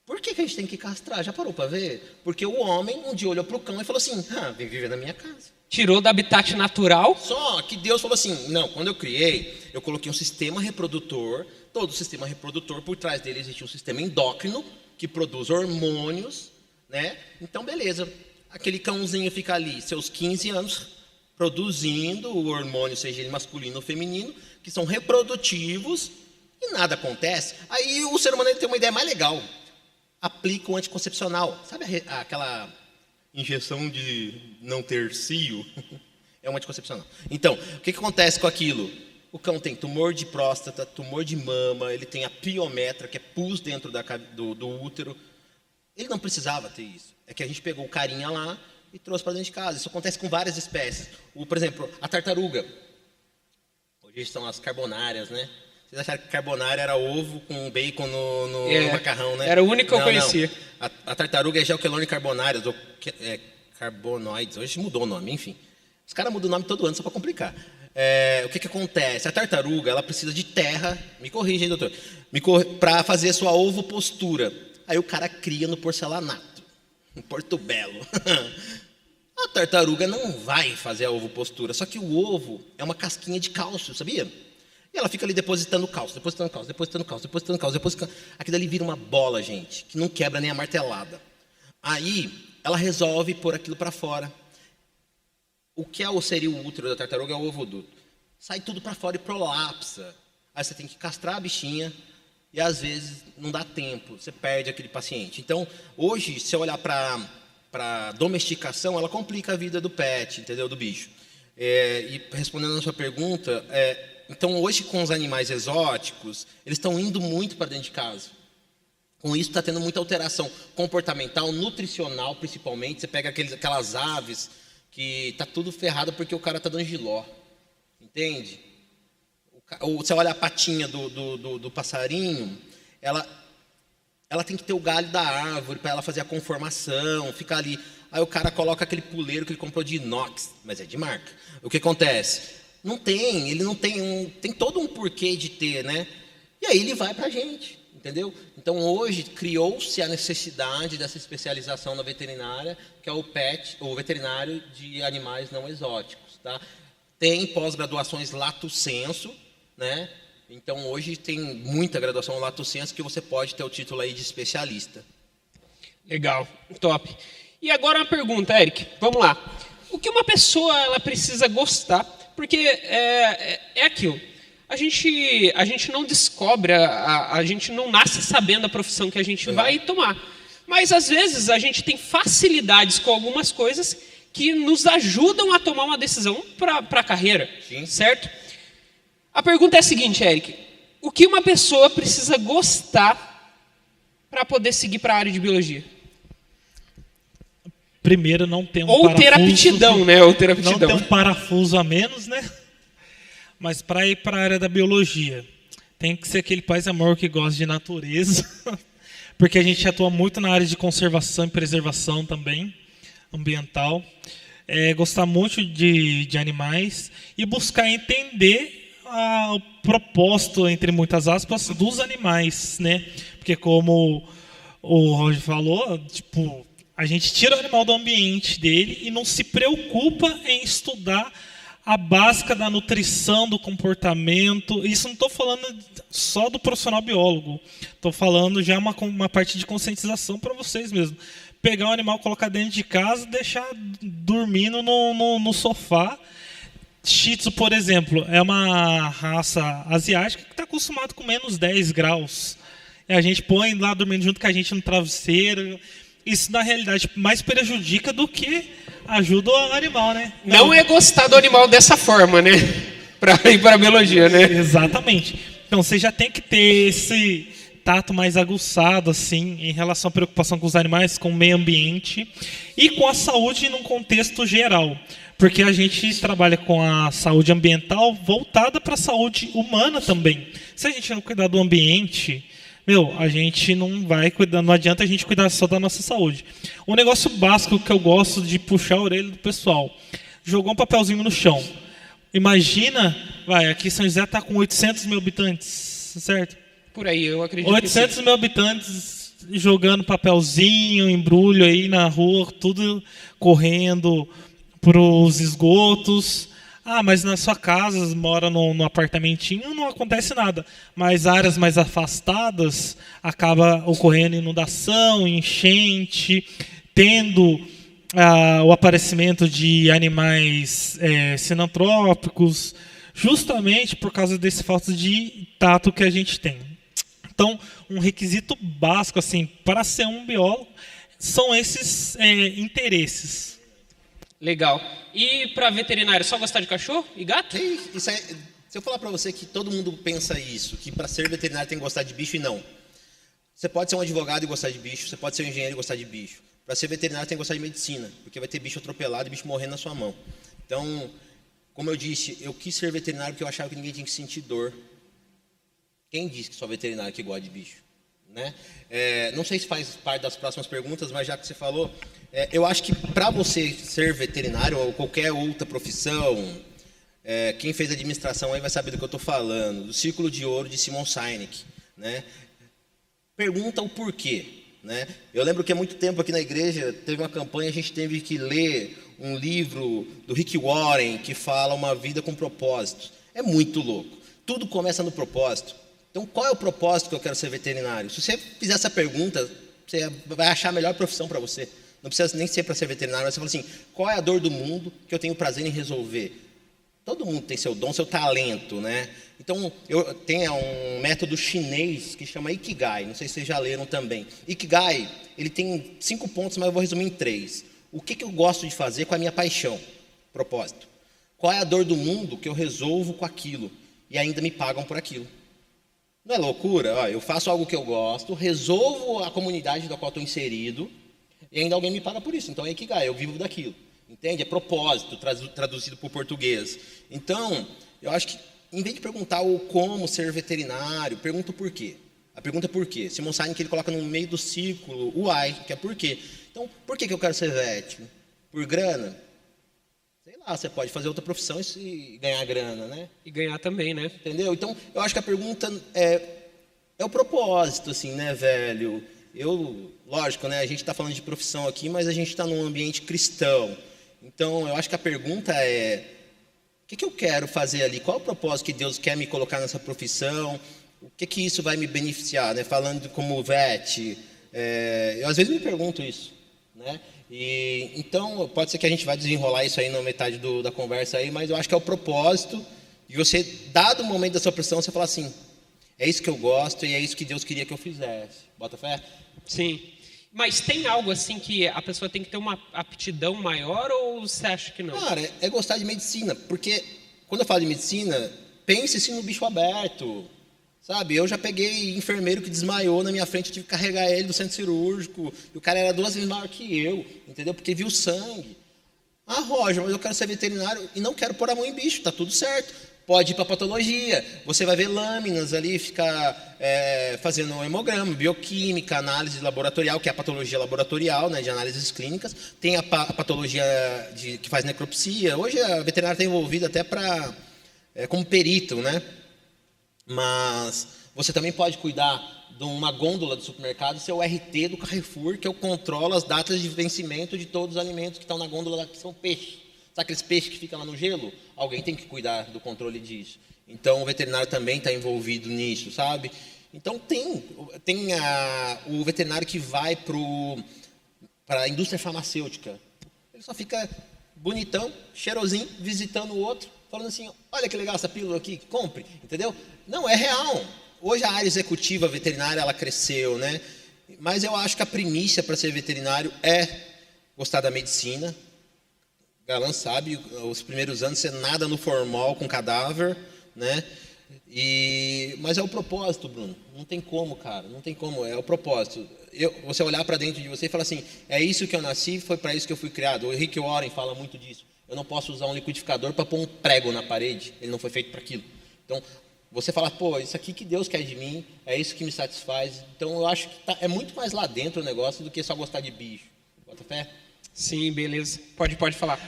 por que a gente tem que castrar? Já parou para ver? Porque o homem um dia olhou para o cão e falou assim, vem viver na minha casa. Tirou do habitat natural. Só que Deus falou assim, não, quando eu criei, eu coloquei um sistema reprodutor, todo o sistema reprodutor, por trás dele existe um sistema endócrino, que produz hormônios, né? Então, beleza, aquele cãozinho fica ali, seus 15 anos, produzindo o hormônio, seja ele masculino ou feminino, que são reprodutivos, e nada acontece. Aí o ser humano ele tem uma ideia mais legal, aplica o anticoncepcional, sabe aquela injeção de não ter cio? É um anticoncepcional. Então, o que acontece com aquilo? O cão tem tumor de próstata, tumor de mama, ele tem a piometra, que é pus dentro do útero. Ele não precisava ter isso. É que a gente pegou o carinha lá e trouxe para dentro de casa. Isso acontece com várias espécies. Por exemplo, a tartaruga. Hoje são as carbonárias, né? Vocês acharam que carbonara era ovo com bacon no macarrão, né? Era o único que eu conhecia. A tartaruga é Gelquelone carbonarias, ou carbonoides. Hoje mudou o nome, enfim. Os caras mudam o nome todo ano só para complicar. O que acontece? A tartaruga, ela precisa de terra, me corrija, hein, doutor, para fazer a sua ovopostura. Aí o cara cria no porcelanato, em Porto Belo. A tartaruga não vai fazer a ovopostura, só que o ovo é uma casquinha de cálcio, sabia? E ela fica ali depositando cálcio, depositando cálcio, depositando cálcio, depositando cálcio, depositando... Aquilo ali vira uma bola, gente, que não quebra nem a martelada. Aí, ela resolve pôr aquilo para fora. O que seria o útero da tartaruga é o ovoduto. Sai tudo para fora e prolapsa. Aí você tem que castrar a bichinha e às vezes não dá tempo, você perde aquele paciente. Então, hoje, se eu olhar para domesticação, ela complica a vida do pet, entendeu? Do bicho. E respondendo a sua pergunta, então hoje com os animais exóticos, eles estão indo muito para dentro de casa. Com isso está tendo muita alteração comportamental, nutricional principalmente. Você pega aquelas aves que está tudo ferrado porque o cara está dando giló. Entende? Você olha a patinha do passarinho, ela tem que ter o galho da árvore para ela fazer a conformação, ficar ali. Aí o cara coloca aquele puleiro que ele comprou de inox, mas é de marca. O que acontece? Ele não tem tem todo um porquê de ter, né? E aí ele vai para a gente, entendeu? Então hoje criou-se a necessidade dessa especialização na veterinária, que é o veterinário de animais não exóticos, tá? Tem pós-graduações lato sensu, né? Então hoje tem muita graduação lato sensu que você pode ter o título aí de especialista. Legal, top. E agora uma pergunta, Eric, vamos lá. O que uma pessoa ela precisa gostar? Porque é aquilo. A gente não descobre, a gente não nasce sabendo a profissão que a gente vai tomar. Mas às vezes a gente tem facilidades com algumas coisas que nos ajudam a tomar uma decisão para a carreira, sim, certo? A pergunta é a seguinte, Eric. O que uma pessoa precisa gostar para poder seguir para a área de biologia? Primeiro, não ter um ou parafuso... ter aptidão, né? Ou ter aptidão. Não ter um parafuso a menos, né? Mas para ir para a área da biologia, tem que ser aquele paz e amor que gosta de natureza, porque a gente atua muito na área de conservação e preservação também, ambiental. Gostar muito de animais e buscar entender o propósito, entre muitas aspas, dos animais, né? Porque como o Roger falou, tipo, a gente tira o animal do ambiente dele e não se preocupa em estudar a básica da nutrição, do comportamento. Isso não estou falando só do profissional biólogo, estou falando já uma parte de conscientização para vocês mesmo. Pegar um animal, colocar dentro de casa, deixar dormindo no sofá. Shih Tzu, por exemplo, é uma raça asiática que está acostumada com menos 10 graus. E a gente põe lá dormindo junto com a gente no travesseiro. Isso, na realidade, mais prejudica do que ajuda o animal, né? Não é gostar do animal dessa forma, né? Para ir para a biologia, né? Exatamente. Então, você já tem que ter esse tato mais aguçado, assim, em relação à preocupação com os animais, com o meio ambiente e com a saúde num contexto geral. Porque a gente trabalha com a saúde ambiental voltada para a saúde humana também. Se a gente não cuidar do ambiente, a gente não vai cuidar, não adianta a gente cuidar só da nossa saúde. Um negócio básico que eu gosto de puxar a orelha do pessoal: jogou um papelzinho no chão. Imagina, aqui São José está com 800 mil habitantes, certo? Por aí, eu acredito 800 mil habitantes jogando papelzinho, embrulho aí na rua, tudo correndo para os esgotos. Mas na sua casa, mora no apartamentinho, não acontece nada. Mas áreas mais afastadas, acaba ocorrendo inundação, enchente, tendo o aparecimento de animais sinantrópicos, justamente por causa desse falta de tato que a gente tem. Então, um requisito básico assim, para ser um biólogo são esses interesses. Legal. E para veterinário, só gostar de cachorro e gato? Se eu falar para você que todo mundo pensa isso, que para ser veterinário tem que gostar de bicho, e não. Você pode ser um advogado e gostar de bicho, você pode ser um engenheiro e gostar de bicho. Para ser veterinário tem que gostar de medicina, porque vai ter bicho atropelado e bicho morrendo na sua mão. Então, como eu disse, eu quis ser veterinário porque eu achava que ninguém tinha que sentir dor. Quem disse que só veterinário que gosta de bicho? Né? Não sei se faz parte das próximas perguntas, mas já que você falou, eu acho que para você ser veterinário ou qualquer outra profissão, Quem fez administração aí vai saber do que eu estou falando, do Círculo de Ouro de Simon Sinek, né? Pergunta o porquê, né? Eu lembro que há muito tempo aqui na igreja teve uma campanha, a gente teve que ler um livro do Rick Warren que fala uma vida com propósitos. É muito louco. Tudo começa no propósito. Então, qual é o propósito que eu quero ser veterinário? Se você fizer essa pergunta, você vai achar a melhor profissão para você. Não precisa nem ser para ser veterinário, mas você fala assim, qual é a dor do mundo que eu tenho prazer em resolver? Todo mundo tem seu dom, seu talento, né? Então, eu tenho um método chinês que chama Ikigai, não sei se vocês já leram também. Ikigai, ele tem 5 pontos, mas eu vou resumir em 3. O que eu gosto de fazer com a minha paixão? Propósito. Qual é a dor do mundo que eu resolvo com aquilo? E ainda me pagam por aquilo. Não é loucura? Ó, eu faço algo que eu gosto, resolvo a comunidade da qual estou inserido, e ainda alguém me paga por isso. Então é Ikigai, eu vivo daquilo. Entende? É propósito, traduzido para o português. Então, eu acho que, em vez de perguntar o como ser veterinário, pergunta o porquê. A pergunta é por quê. Simon Sinek ele coloca no meio do círculo o why, que é por quê. Então, por que eu quero ser vet? Por grana? Sei lá, você pode fazer outra profissão e ganhar grana, né? E ganhar também, né? Entendeu? Então, eu acho que a pergunta é o propósito, assim, né, velho? Lógico, né, a gente está falando de profissão aqui, mas a gente está num ambiente cristão. Então, eu acho que a pergunta é, o que eu quero fazer ali? Qual é o propósito que Deus quer me colocar nessa profissão? O que isso vai me beneficiar, né? Falando como vet, eu às vezes me pergunto isso, né? E, então, pode ser que a gente vai desenrolar isso aí na metade da conversa aí, mas eu acho que é o propósito de você, dado o momento da sua profissão, você falar assim, é isso que eu gosto e é isso que Deus queria que eu fizesse. Bota fé? Sim. Mas tem algo assim que a pessoa tem que ter uma aptidão maior ou você acha que não? Cara, é gostar de medicina, porque quando eu falo de medicina, pense assim no bicho aberto, sabe? Eu já peguei enfermeiro que desmaiou na minha frente, eu tive que carregar ele do centro cirúrgico, e o cara era 2 vezes maior que eu, entendeu? Porque viu sangue. Ah, Roger, mas eu quero ser veterinário e não quero pôr a mão em bicho, tá tudo certo. Pode ir para patologia, você vai ver lâminas ali, ficar fazendo um hemograma, bioquímica, análise laboratorial, que é a patologia laboratorial, né, de análises clínicas. Tem a patologia que faz necropsia. Hoje a veterinária está envolvida até como perito, né? Mas você também pode cuidar de uma gôndola do supermercado, ser o RT do Carrefour, que eu controlo as datas de vencimento de todos os alimentos que estão na gôndola, que são peixes. Sabe aqueles peixes que ficam lá no gelo? Alguém tem que cuidar do controle disso. Então, o veterinário também está envolvido nisso, sabe? Então, tem o veterinário que vai para a indústria farmacêutica. Ele só fica bonitão, cheirosinho, visitando o outro, falando assim, olha que legal essa pílula aqui, compre, entendeu? Não, é real. Hoje a área executiva veterinária, ela cresceu, né? Mas eu acho que a primícia para ser veterinário é gostar da medicina. Galã sabe, os primeiros anos você nada no formol com cadáver, né? Mas é o propósito, Bruno. Não tem como, cara. Não tem como. É o propósito. Você olhar para dentro de você e falar assim, é isso que eu nasci, foi para isso que eu fui criado. O Rick Warren fala muito disso. Eu não posso usar um liquidificador para pôr um prego na parede. Ele não foi feito para aquilo. Então, você fala, pô, isso aqui que Deus quer de mim, é isso que me satisfaz. Então, eu acho que é muito mais lá dentro o negócio do que só gostar de bicho. Bota fé? Sim, beleza. Pode falar.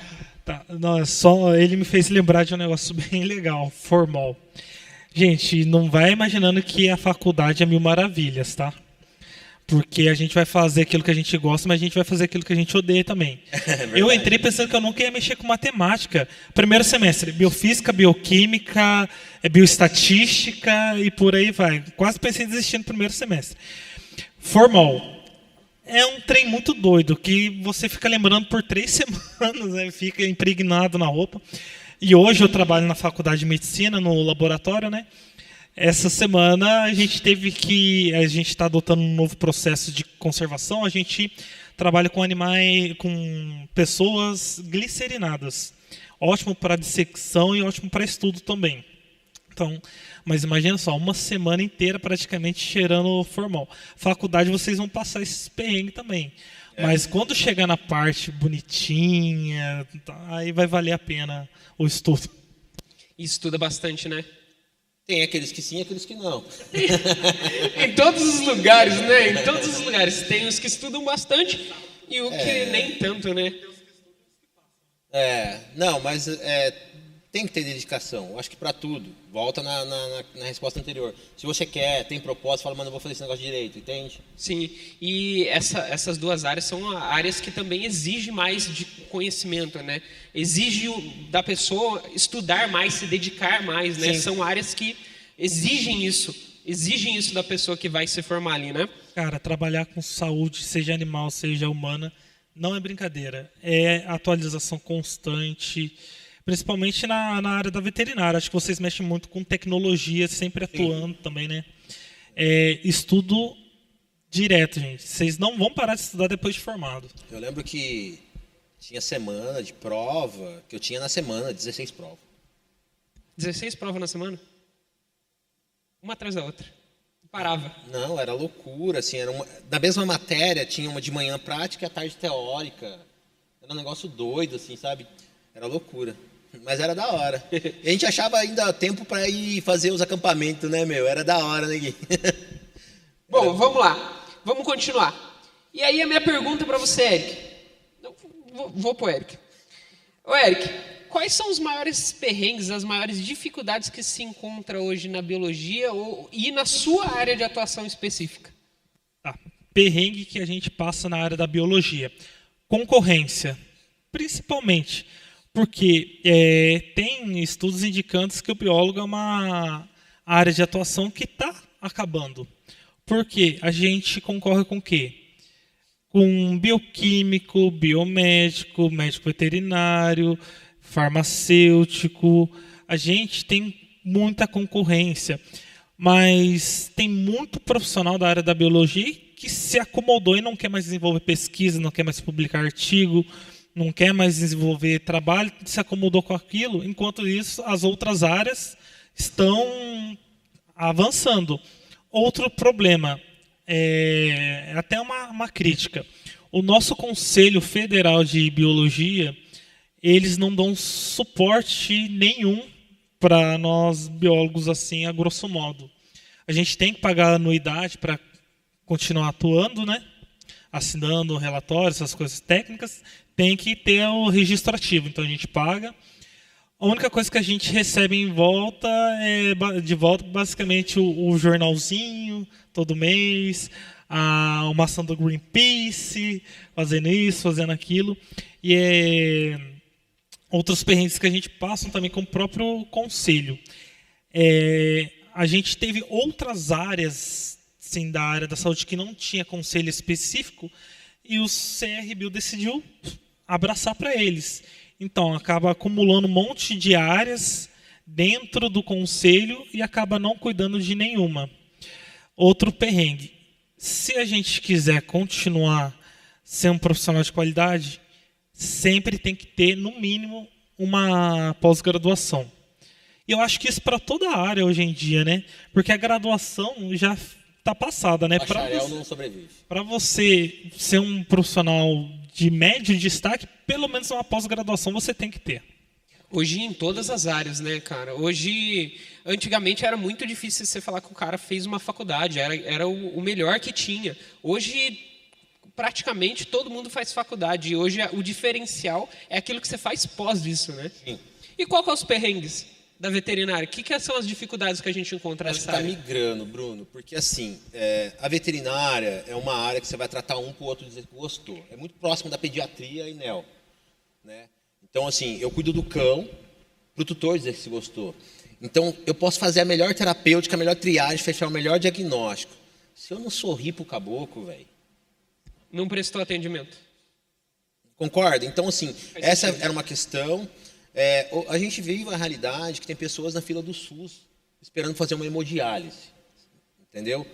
Tá, não, só ele me fez lembrar de um negócio bem legal, formal. Gente, não vai imaginando que a faculdade é mil maravilhas, tá? Porque a gente vai fazer aquilo que a gente gosta, mas a gente vai fazer aquilo que a gente odeia também. Eu entrei pensando que eu nunca ia mexer com matemática. Primeiro semestre, biofísica, bioquímica, bioestatística e por aí vai. Quase pensei em desistir no primeiro semestre. Formal. É um trem muito doido, que você fica lembrando por 3 semanas, né? Fica impregnado na roupa. E hoje eu trabalho na faculdade de medicina, no laboratório, né? Essa semana a gente está adotando um novo processo de conservação. A gente trabalha com animais, com pessoas glicerinadas. Ótimo para dissecção e ótimo para estudo também. Então, mas imagina só, uma semana inteira praticamente cheirando formal. Faculdade vocês vão passar esses perrengues também. Mas quando chegar na parte bonitinha, aí vai valer a pena o estudo. E estuda bastante, né? Tem aqueles que sim e aqueles que não. Em todos os lugares, né? Em todos os lugares. Tem os que estudam bastante e o que nem tanto, né? Não, mas tem que ter dedicação. Eu acho que para tudo. Volta na resposta anterior. Se você quer, tem propósito, fala, mano, eu vou fazer esse negócio direito, entende? Sim, e essas duas áreas são áreas que também exigem mais de conhecimento, né? Exige da pessoa estudar mais, se dedicar mais, né? Sim. São áreas que exigem isso da pessoa que vai se formar ali, né? Cara, trabalhar com saúde, seja animal, seja humana, não é brincadeira. É atualização constante, principalmente na área da veterinária. Acho que vocês mexem muito com tecnologia, sempre atuando também, né? Estudo direto, gente. Vocês não vão parar de estudar depois de formado. Eu lembro que tinha semana de prova, que eu tinha na semana 16 provas. 16 provas na semana? Uma atrás da outra. Parava. Não, era loucura, assim, da mesma matéria, tinha uma de manhã prática e à tarde teórica. Era um negócio doido, assim, sabe? Era loucura. Mas era da hora. E a gente achava ainda tempo para ir fazer os acampamentos, né, meu? Era da hora, né, Gui? Bom, vamos lá. Vamos continuar. E aí a minha pergunta para você, Eric. Vou pro Eric. Ô, Eric, quais são os maiores perrengues, as maiores dificuldades que se encontra hoje na biologia e na sua área de atuação específica? Tá. Perrengue que a gente passa na área da biologia. Concorrência, principalmente, porque tem estudos indicando que o biólogo é uma área de atuação que está acabando. Porque a gente concorre com o quê? Com bioquímico, biomédico, médico veterinário, farmacêutico. A gente tem muita concorrência, mas tem muito profissional da área da biologia que se acomodou e não quer mais desenvolver pesquisa, não quer mais publicar artigo, não quer mais desenvolver trabalho, se acomodou com aquilo. Enquanto isso, as outras áreas estão avançando. Outro problema, até uma crítica. O nosso Conselho Federal de Biologia, eles não dão suporte nenhum para nós biólogos, assim, a grosso modo. A gente tem que pagar anuidade para continuar atuando, né? Assinando relatórios, essas coisas técnicas, tem que ter o registro ativo, então a gente paga. A única coisa que a gente recebe em volta de volta basicamente o jornalzinho todo mês, uma ação do Greenpeace, fazendo isso, fazendo aquilo. E outros perrengues que a gente passa também com o próprio conselho. A gente teve outras áreas assim, da área da saúde que não tinha conselho específico e o CRBio decidiu abraçar para eles. Então, acaba acumulando um monte de áreas dentro do conselho e acaba não cuidando de nenhuma. Outro perrengue. Se a gente quiser continuar sendo um profissional de qualidade, sempre tem que ter, no mínimo, uma pós-graduação. E eu acho que isso para toda a área hoje em dia, né? Porque a graduação já está passada, né? Bacharel não sobrevive. Para você ser um profissional de médio destaque, pelo menos uma pós-graduação você tem que ter. Hoje em todas as áreas, né, cara? Hoje, antigamente era muito difícil você falar que o cara fez uma faculdade, era o melhor que tinha. Hoje, praticamente todo mundo faz faculdade. E hoje o diferencial é aquilo que você faz pós disso, né? Sim. E qual que é os perrengues da veterinária? O que são as dificuldades que a gente encontra Acho que nessa está área? migrando, Bruno, porque assim, a veterinária é uma área que você vai tratar um para o outro dizer que gostou. É muito próximo da pediatria e neo, né? Então, assim, eu cuido do cão para o tutor dizer que se gostou. Então, eu posso fazer a melhor terapêutica, a melhor triagem, fechar o melhor diagnóstico. Se eu não sorrir para o caboclo, velho... Não prestou atendimento. Concorda? Então, assim, essa era uma questão. A gente vive uma realidade que tem pessoas na fila do SUS esperando fazer uma hemodiálise. Entendeu?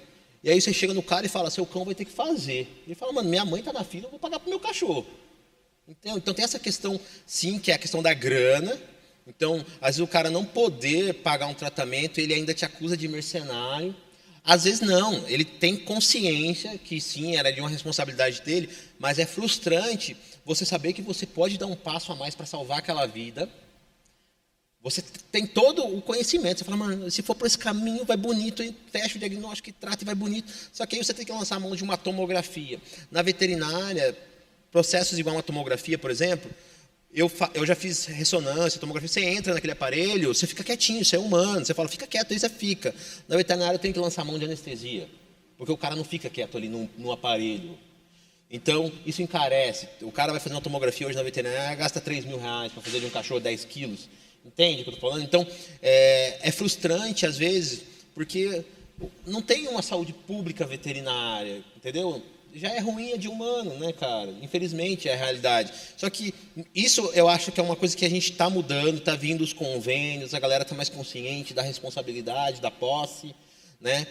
E aí você chega no cara e fala, seu cão vai ter que fazer. Ele fala, mano, minha mãe está na fila, eu vou pagar pro meu cachorro. Então tem essa questão, sim, que é a questão da grana. Então, às vezes o cara não poder pagar um tratamento, ele ainda te acusa de mercenário. Às vezes não, ele tem consciência que sim, era de uma responsabilidade dele, mas é frustrante você saber que você pode dar um passo a mais para salvar aquela vida. Você tem todo o conhecimento, você fala, mano, se for por esse caminho vai bonito, fecha o diagnóstico e trata e vai bonito. Só que aí você tem que lançar a mão de uma tomografia. Na veterinária, processos igual uma tomografia, por exemplo, Eu já fiz ressonância, tomografia, você entra naquele aparelho, você fica quietinho, você é humano, você fala, fica quieto, aí você fica. Na veterinária tem que lançar mão de anestesia, porque o cara não fica quieto ali no aparelho. Então, isso encarece. O cara vai fazer uma tomografia hoje na veterinária, gasta R$3.000 para fazer de um cachorro 10 quilos. Entende o que eu estou falando? Então, é frustrante às vezes, porque não tem uma saúde pública veterinária, entendeu? Já é ruim a de humano, né, cara? Infelizmente é a realidade. Só que isso eu acho que é uma coisa que a gente está mudando, está vindo os convênios, a galera está mais consciente da responsabilidade, da posse, né?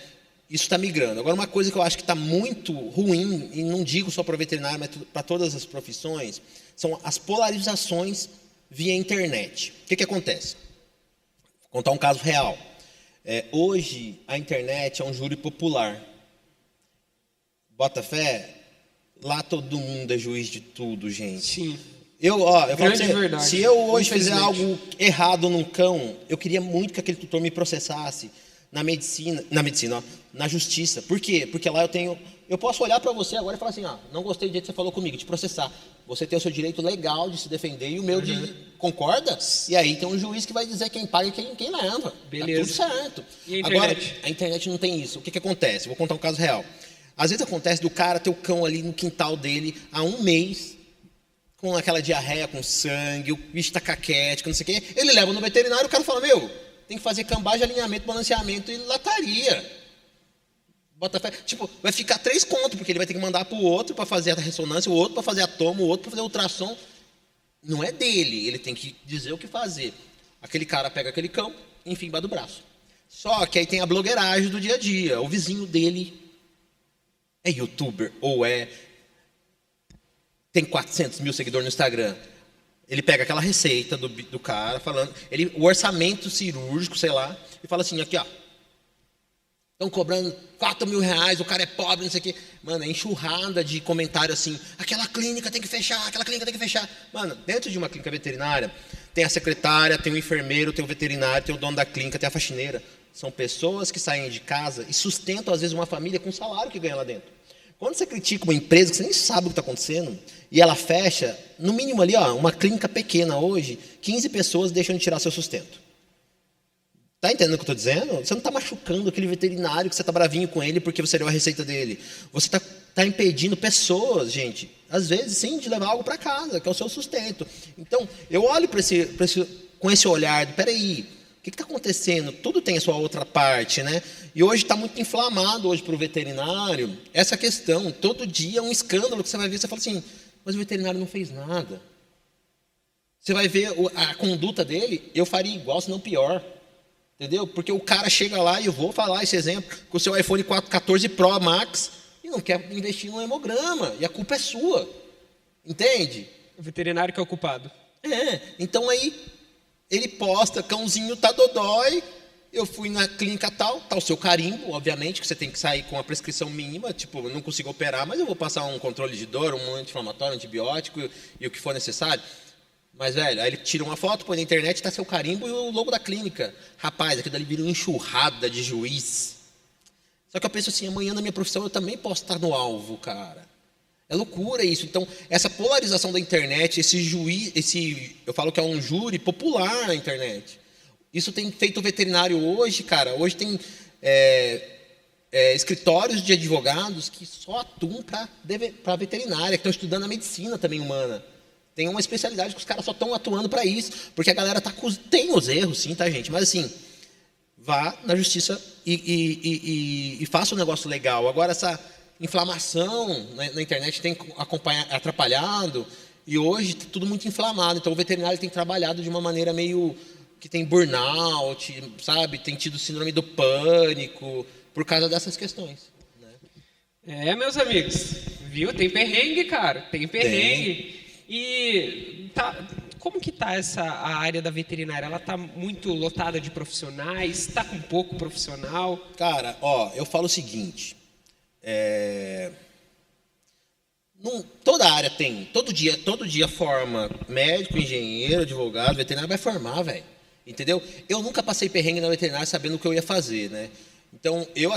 Isso está migrando. Agora, uma coisa que eu acho que está muito ruim, e não digo só para o veterinário, mas para todas as profissões, são as polarizações via internet. O que acontece? Vou contar um caso real. Hoje, a internet é um júri popular. Bota fé? Lá todo mundo é juiz de tudo, gente. Sim. Eu falo pra você, verdade. se eu hoje fizer algo errado num cão, eu queria muito que aquele tutor me processasse na justiça. Por quê? Porque lá eu posso olhar para você agora e falar assim, não gostei do jeito que você falou comigo, te processar. Você tem o seu direito legal de se defender e o meu de... Concorda? E aí tem um juiz que vai dizer quem paga e quem leva. Beleza. Tá tudo certo. E a agora, internet? a internet não tem isso. O que acontece? Vou contar um caso real. Às vezes acontece do cara ter o cão ali no quintal dele há um mês, com aquela diarreia, com sangue, o bicho tá caquético, não sei o quê. Ele leva no veterinário, o cara fala, tem que fazer cambagem, alinhamento, balanceamento e lataria. Bota fé. Tipo, vai ficar 3 contos, porque ele vai ter que mandar pro outro para fazer a ressonância, o outro para fazer a toma, o outro para fazer o ultrassom. Não é dele, ele tem que dizer o que fazer. Aquele cara pega aquele cão, enfim, embaixo do braço. Só que aí tem a blogueiragem do dia a dia. O vizinho dele é youtuber ou tem 400 mil seguidores no Instagram. Ele pega aquela receita do cara, falando, o orçamento cirúrgico, sei lá, e fala assim, aqui, estão cobrando R$4.000, o cara é pobre, não sei o quê. Mano, é enxurrada de comentário assim, aquela clínica tem que fechar, aquela clínica tem que fechar. Mano, dentro de uma clínica veterinária, tem a secretária, tem o enfermeiro, tem o veterinário, tem o dono da clínica, tem a faxineira. São pessoas que saem de casa e sustentam, às vezes, uma família com o salário que ganha lá dentro. Quando você critica uma empresa que você nem sabe o que está acontecendo, e ela fecha, no mínimo ali, uma clínica pequena hoje, 15 pessoas deixam de tirar seu sustento. Está entendendo o que eu estou dizendo? Você não está machucando aquele veterinário que você está bravinho com ele porque você deu a receita dele. Você está impedindo pessoas, gente, às vezes, sim, de levar algo para casa, que é o seu sustento. Então, eu olho com esse olhar, peraí, o que está acontecendo? Tudo tem a sua outra parte, né? E hoje está muito inflamado para o veterinário essa questão. Todo dia é um escândalo que você vai ver, você fala assim, mas o veterinário não fez nada. Você vai ver a conduta dele, eu faria igual, se não pior. Entendeu? Porque o cara chega lá, e eu vou falar esse exemplo, com o seu iPhone 14 Pro Max, e não quer investir no hemograma, e a culpa é sua. Entende? O veterinário que é o culpado. Então aí ele posta, cãozinho tá dodói, eu fui na clínica tal, tá o seu carimbo, obviamente, que você tem que sair com a prescrição mínima, tipo, eu não consigo operar, mas eu vou passar um controle de dor, um anti-inflamatório, antibiótico e o que for necessário. Mas, velho, aí ele tira uma foto, põe na internet, tá seu carimbo e o logo da clínica. Rapaz, aquilo ali vira uma enxurrada de juiz. Só que eu penso assim, amanhã na minha profissão eu também posso estar no alvo, cara. É loucura isso. Então, essa polarização da internet, esse juiz, eu falo que é um júri popular na internet. Isso tem feito o veterinário hoje, cara. Hoje tem escritórios de advogados que só atuam para veterinária, que estão estudando a medicina também humana. Tem uma especialidade que os caras só estão atuando para isso, porque a galera tem os erros, sim, tá, gente? Mas assim, vá na justiça e faça um negócio legal. Agora, essa inflamação na internet tem atrapalhado, e hoje está tudo muito inflamado. Então, o veterinário tem trabalhado de uma maneira meio que tem burnout, sabe? Tem tido síndrome do pânico, por causa dessas questões. Né? Meus amigos, viu? Tem perrengue, cara, tem perrengue. E como que está a área da veterinária? Ela está muito lotada de profissionais? Está com pouco profissional? Cara, eu falo o seguinte, toda área tem, todo dia forma médico, engenheiro, advogado, veterinário vai formar, velho. Entendeu? Eu nunca passei perrengue na veterinária sabendo o que eu ia fazer, né? Então, eu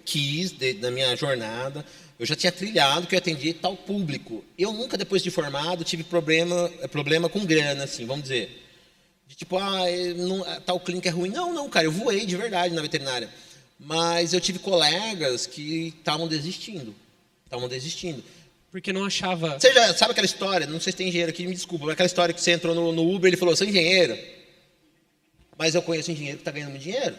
quis, na minha jornada, Eu já tinha trilhado que eu atendia tal público. Eu nunca, depois de formado, tive problema com grana, assim, vamos dizer. De tipo, tal clínica é ruim. Não, cara, eu voei de verdade na veterinária. Mas eu tive colegas que estavam desistindo. Porque não achava... Você já sabe aquela história, não sei se tem engenheiro aqui, me desculpa, mas aquela história que você entrou no Uber e ele falou, sou engenheiro, mas eu conheço engenheiro que está ganhando muito dinheiro.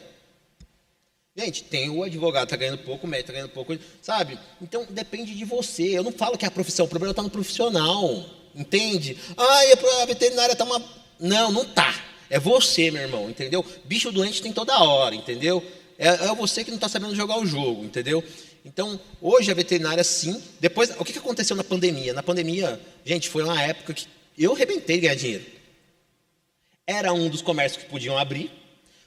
Gente, tem o advogado que está ganhando pouco, o médico está ganhando pouco, sabe? Então, depende de você. Eu não falo que é a profissão, o problema está no profissional, entende? A veterinária está uma... Não está. É você, meu irmão, entendeu? Bicho doente tem toda hora, entendeu? É você que não está sabendo jogar o jogo, entendeu? Então, hoje a veterinária, sim. Depois, o que aconteceu na pandemia? Na pandemia, gente, foi uma época que eu arrebentei de ganhar dinheiro. Era um dos comércios que podiam abrir.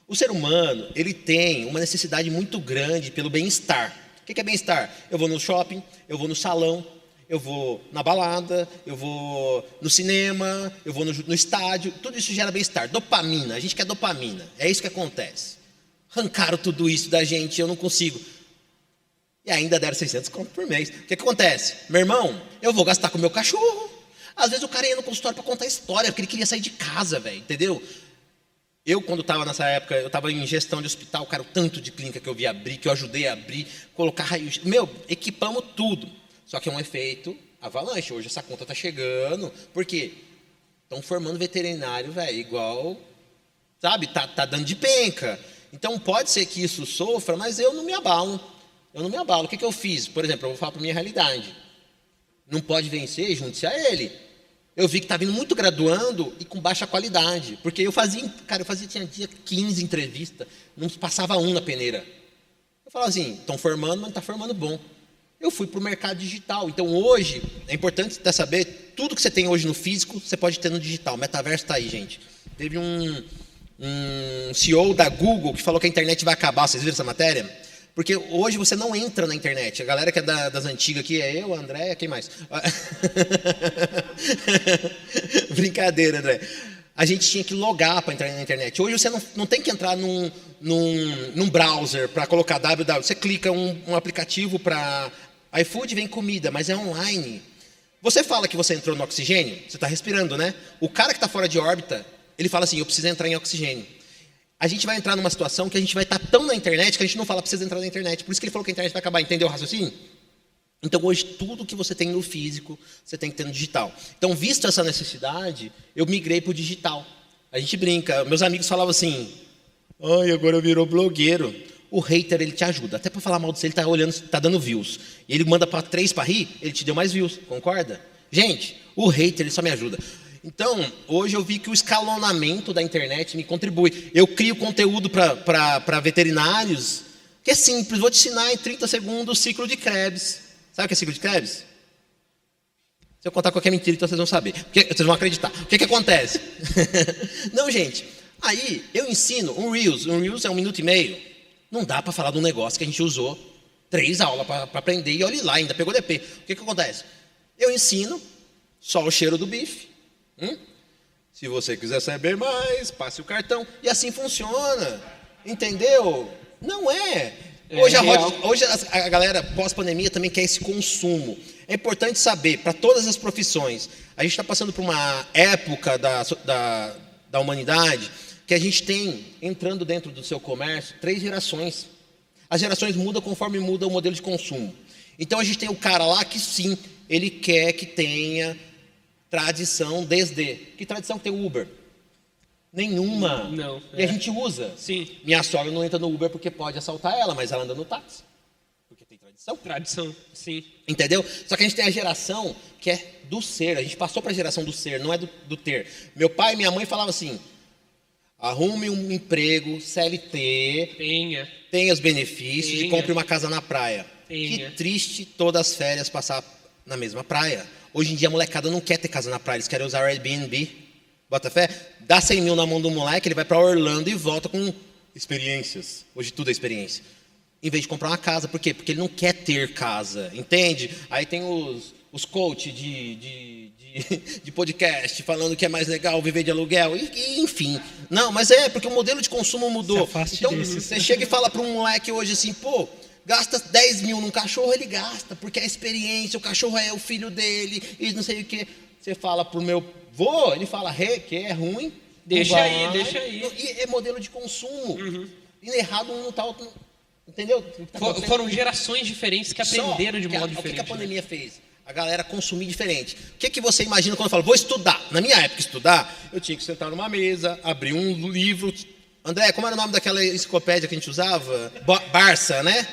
O ser humano, ele tem uma necessidade muito grande pelo bem-estar. O que é bem-estar? Eu vou no shopping, eu vou no salão, eu vou na balada, eu vou no cinema, eu vou no estádio. Tudo isso gera bem-estar. Dopamina, a gente quer dopamina. É isso que acontece. Arrancaram tudo isso da gente, eu não consigo. E ainda deram 600 conto por mês. O que acontece? Meu irmão, eu vou gastar com o meu cachorro. Às vezes o cara ia no consultório para contar história, porque ele queria sair de casa, velho, entendeu? Eu, quando estava nessa época, eu estava em gestão de hospital, cara, o tanto de clínica que eu vi abrir, que eu ajudei a abrir, colocar raio-x. Equipamos tudo. Só que é um efeito avalanche. Hoje essa conta está chegando. Por quê? Estão formando veterinário, velho, igual, sabe, tá dando de penca. Então pode ser que isso sofra, mas eu não me abalo. O que eu fiz? Por exemplo, eu vou falar para a minha realidade. Não pode vencer, junte-se a ele. Eu vi que está vindo muito graduando e com baixa qualidade. Porque eu fazia, tinha dia 15 entrevistas, não passava um na peneira. Eu falava assim, estão formando, mas não está formando bom. Eu fui para o mercado digital. Então hoje, é importante saber, tudo que você tem hoje no físico, você pode ter no digital. O metaverso está aí, gente. Teve um CEO da Google que falou que a internet vai acabar. Vocês viram essa matéria? Porque hoje você não entra na internet. A galera que é das antigas aqui é eu, a Andréia, quem mais? Brincadeira, André. A gente tinha que logar para entrar na internet. Hoje você não tem que entrar num browser para colocar www. Você clica um aplicativo para iFood, vem comida, mas é online. Você fala que você entrou no oxigênio, você está respirando, né? O cara que está fora de órbita, ele fala assim, eu preciso entrar em oxigênio. A gente vai entrar numa situação que a gente vai estar tão na internet que a gente não fala, precisa entrar na internet. Por isso que ele falou que a internet vai acabar, entendeu o raciocínio? Então, hoje, tudo que você tem no físico, você tem que ter no digital. Então, visto essa necessidade, eu migrei para o digital. A gente brinca. Meus amigos falavam assim, agora virou blogueiro. O hater, ele te ajuda. Até para falar mal de você, ele está olhando, está dando views. E ele manda para 3 para rir, ele te deu mais views, concorda? Gente, o hater, ele só me ajuda. Então, hoje eu vi que o escalonamento da internet me contribui. Eu crio conteúdo para veterinários, que é simples. Vou te ensinar em 30 segundos o ciclo de Krebs. Sabe o que é ciclo de Krebs? Se eu contar qualquer mentira, então vocês vão saber. Vocês vão acreditar. O que acontece? Não, gente. Aí, eu ensino um Reels. Um Reels é 1 minuto e meio. Não dá para falar de um negócio que a gente usou 3 aulas para aprender e olhe lá, ainda pegou DP. O que acontece? Eu ensino só o cheiro do bife. Se você quiser saber mais, passe o cartão. E assim funciona. Entendeu? Não é. Hoje a galera pós-pandemia também quer esse consumo. É importante saber, para todas as profissões, a gente está passando por uma época da humanidade que a gente tem, entrando dentro do seu comércio, 3 gerações. As gerações mudam conforme muda o modelo de consumo. Então a gente tem o cara lá que sim, ele quer que tenha tradição desde. Que tradição que tem o Uber? Nenhuma. Não. E a gente usa. Sim. Minha sogra não entra no Uber porque pode assaltar ela, mas ela anda no táxi. Porque tem tradição. Tradição, sim. Entendeu? Só que a gente tem a geração que é do ser. A gente passou para a geração do ser, não é do ter. Meu pai e minha mãe falavam assim, arrume um emprego, CLT. Tenha os benefícios e compre uma casa na praia. Que triste todas as férias passar na mesma praia. Hoje em dia a molecada não quer ter casa na praia, eles querem usar Airbnb. Bota fé? Dá 100 mil na mão do moleque, ele vai para Orlando e volta com experiências. Hoje tudo é experiência. Em vez de comprar uma casa. Por quê? Porque ele não quer ter casa, entende? Aí tem os coaches de podcast falando que é mais legal viver de aluguel, e enfim. Não, mas porque o modelo de consumo mudou. Então, você chega e fala para um moleque hoje assim, gasta 10 mil num cachorro, ele gasta, porque é a experiência, o cachorro é o filho dele, e não sei o quê. Você fala pro meu vô, ele fala, que é ruim. Deixa vai. aí, deixa aí. E é modelo de consumo. E errado um não tá, outro não. Entendeu? Foram gerações diferentes que aprenderam de modo diferente. O que a pandemia fez? A galera consumir diferente. O que você imagina quando eu falo, vou estudar? Na minha época, estudar, eu tinha que sentar numa mesa, abrir um livro. André, como era o nome daquela enciclopédia que a gente usava? Barça, né?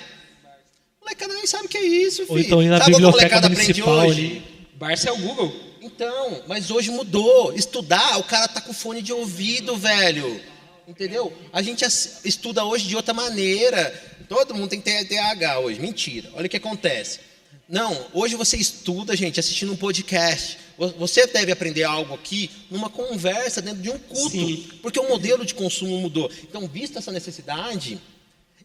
A molecada nem sabe o que é isso, filho. Ou então ir na sabe biblioteca o que a molecada aprende hoje? Barça é o Google. Então, mas hoje mudou. Estudar, o cara tá com fone de ouvido, velho. Entendeu? A gente estuda hoje de outra maneira. Todo mundo tem TDAH hoje. Mentira. Olha o que acontece. Não, hoje você estuda, gente, assistindo um podcast. Você deve aprender algo aqui numa conversa dentro de um culto. Sim. Porque o modelo de consumo mudou. Então, vista essa necessidade,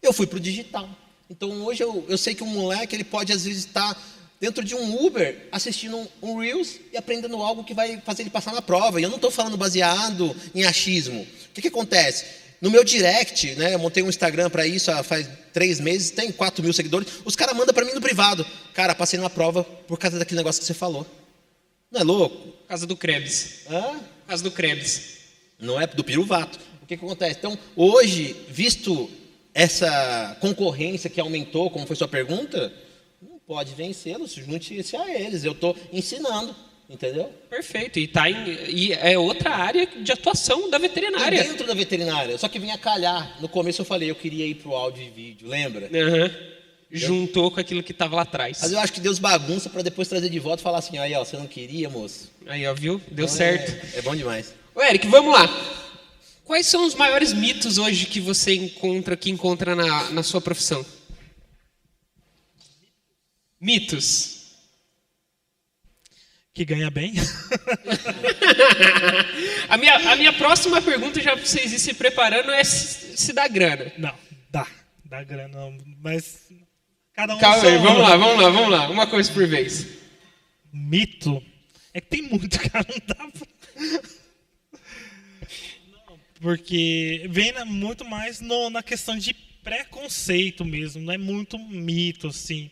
eu fui para o digital. Então, hoje eu sei que um moleque ele pode, às vezes, estar dentro de um Uber, assistindo um Reels e aprendendo algo que vai fazer ele passar na prova. E eu não estou falando baseado em achismo. O que acontece? No meu direct, né, eu montei um Instagram para isso faz 3 meses, tem 4 mil seguidores. Os caras mandam para mim no privado. Cara, passei na prova por causa daquele negócio que você falou. Não é louco? Por causa do Krebs. Hã? Por causa do Krebs. Não é do piruvato. O que acontece? Então, hoje, visto essa concorrência que aumentou, como foi sua pergunta, não pode vencê-los, junte-se a eles. Eu estou ensinando. Entendeu? Perfeito. E é outra área de atuação da veterinária. E dentro da veterinária. Só que vinha calhar. No começo eu falei, eu queria ir pro áudio e vídeo, lembra? Juntou com aquilo que estava lá atrás. Mas eu acho que Deus bagunça para depois trazer de volta e falar assim, aí ó, você não queria, moço? Aí ó, viu? Deu então, certo. É bom demais. Ô, Eric, vamos lá. Quais são os maiores mitos hoje que você encontra na sua profissão? Mitos. Que ganha bem. a minha próxima pergunta, já para vocês irem se preparando, é se dá grana. Não, dá grana, mas cada um... Calma aí, vamos lá, uma coisa por vez. Mito? É que tem muito, cara, não dá pra... Não, porque vem muito mais na questão de preconceito mesmo, não é muito mito, assim.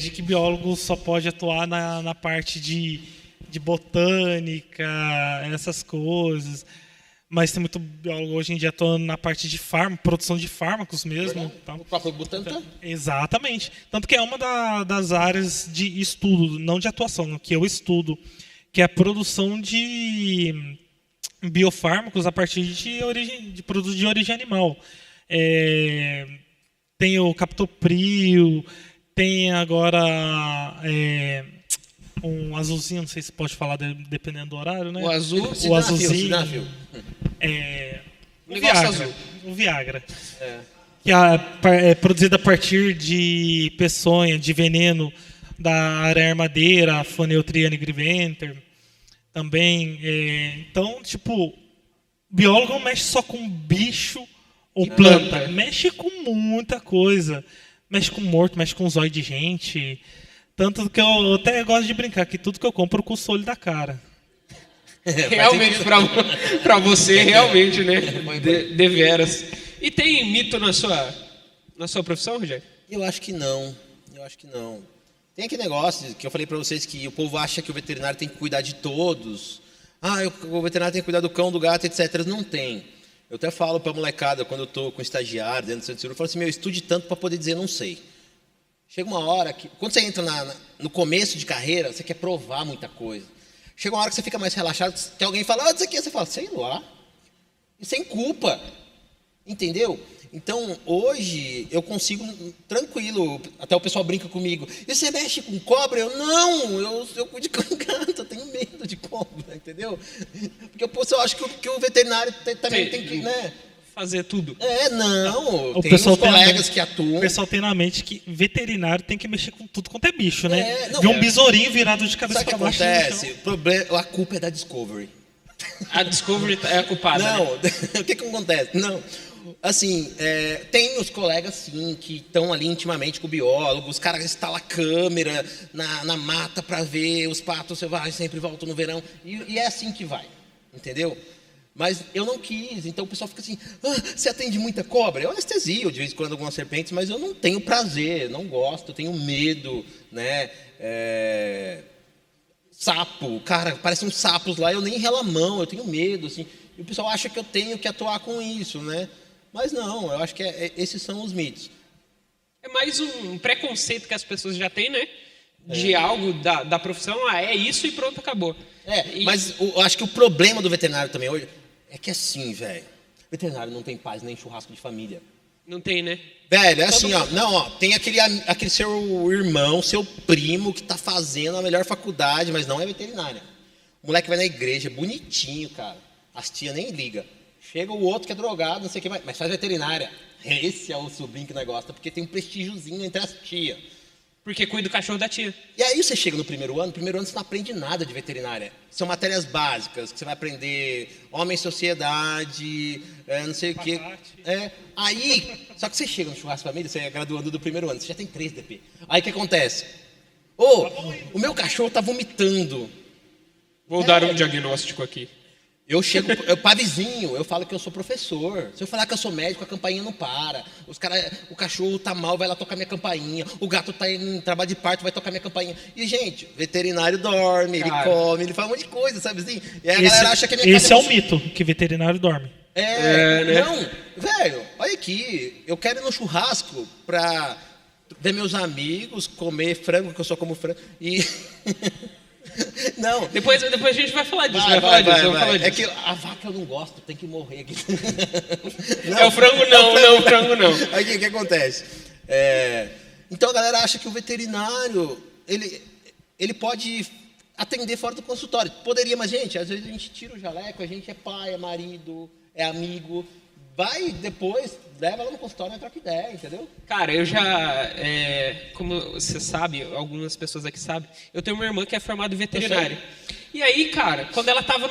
De que biólogo só pode atuar na parte de botânica, essas coisas. Mas tem muito biólogo hoje em dia atuando na parte de produção de fármacos mesmo. Tá? O próprio Butantan? Exatamente. Tanto que é uma das áreas de estudo, não de atuação, que eu estudo, que é a produção de biofármacos a partir de produtos de origem animal. Tem o captopril, tem agora um azulzinho, não sei se pode falar dependendo do horário, né? O azul, o azulzinho. O negócio azul. O Viagra. Que é produzido a partir de peçonha, de veneno da aranha armadeira, Phaneotria nigriventer. Também. Então, tipo, o biólogo não mexe só com bicho ou planta. Mexe com muita coisa. Mexe com morto, mexe com zóio de gente. Tanto que eu até gosto de brincar que tudo que eu compro custa o olho da cara. Realmente, pra você, realmente, né? Deveras. E tem mito na sua profissão, Rogério? Eu acho que não. Tem aquele negócio que eu falei pra vocês que o povo acha que o veterinário tem que cuidar de todos. O veterinário tem que cuidar do cão, do gato, etc. Não tem. Eu até falo pra molecada, quando eu tô com estagiário dentro do centro de cirurgia, eu falo assim, estude tanto para poder dizer não sei. Chega uma hora que, quando você entra no começo de carreira, você quer provar muita coisa. Chega uma hora que você fica mais relaxado, que alguém fala, isso aqui, você fala, sei lá. E sem culpa. Entendeu? Então, hoje, eu consigo, tranquilo, até o pessoal brinca comigo, e você mexe com cobra? Eu cuido de cão e gato, eu tenho medo de cobra, entendeu? Porque eu acho que o veterinário também tem que, né? Fazer tudo. Tem uns colegas que atuam. O pessoal tem na mente que veterinário tem que mexer com tudo quanto é bicho, né? Vê um besourinho virado de cabeça para baixo. Sabe o que acontece? A culpa é da Discovery. A Discovery é a culpada. Não, né? O que acontece? Não. Assim, tem os colegas, sim, que estão ali intimamente com o biólogo, os caras instalam a câmera na mata para ver os patos selvagens, sempre voltam no verão, e é assim que vai, entendeu? Mas eu não quis, então o pessoal fica assim, você atende muita cobra? Eu anestesio de vez em quando algumas serpentes, mas eu não tenho prazer, não gosto, eu tenho medo, né? Sapo, cara, parecem uns sapos lá, eu nem relamão, eu tenho medo, assim. E o pessoal acha que eu tenho que atuar com isso, né? Mas não, eu acho que esses são os mitos. É mais um preconceito que as pessoas já têm, né? De algo da profissão, é isso e pronto, acabou. Mas eu acho que o problema do veterinário também hoje é que assim, velho, veterinário não tem paz nem churrasco de família. Não tem, né? Velho, é assim, tem aquele seu irmão, seu primo que tá fazendo a melhor faculdade, mas não é veterinária. O moleque vai na igreja, bonitinho, cara. As tia nem liga. Chega o outro que é drogado, não sei o que, mas faz veterinária. Esse é o sobrinho que não gosta, porque tem um prestígiozinho entre as tias. Porque cuida do cachorro da tia. E aí você chega no primeiro ano você não aprende nada de veterinária. São matérias básicas, que você vai aprender homem, sociedade, não sei o quê. Aí, só que você chega no churrasco família, você é graduando do primeiro ano, você já tem 3 DP. Aí o que acontece? O meu cachorro tá vomitando. Vou dar um diagnóstico aqui. Eu chego para vizinho, eu falo que eu sou professor. Se eu falar que eu sou médico, a campainha não para. O cachorro tá mal, vai lá tocar minha campainha. O gato tá em trabalho de parto, vai tocar minha campainha. E, gente, veterinário dorme, ele come, ele faz um monte de coisa, sabe assim? E aí a galera acha que a minha casa é um mito, que veterinário dorme. Né? Não, velho, olha aqui, eu quero ir no churrasco pra ver meus amigos, comer frango, que eu só como frango, e... Não. Depois a gente vai falar disso. É que a vaca eu não gosto, tem que morrer aqui. Não, o frango não, o frango não. Aí o que acontece? Então a galera acha que o veterinário, ele pode atender fora do consultório. Poderia, mas gente, às vezes a gente tira o jaleco, a gente é pai, é marido, é amigo. Vai depois, leva ela no consultório e troca ideia, entendeu? Cara, eu já, como você sabe, algumas pessoas aqui sabem, eu tenho uma irmã que é formada em veterinária. E aí, cara, quando ela estava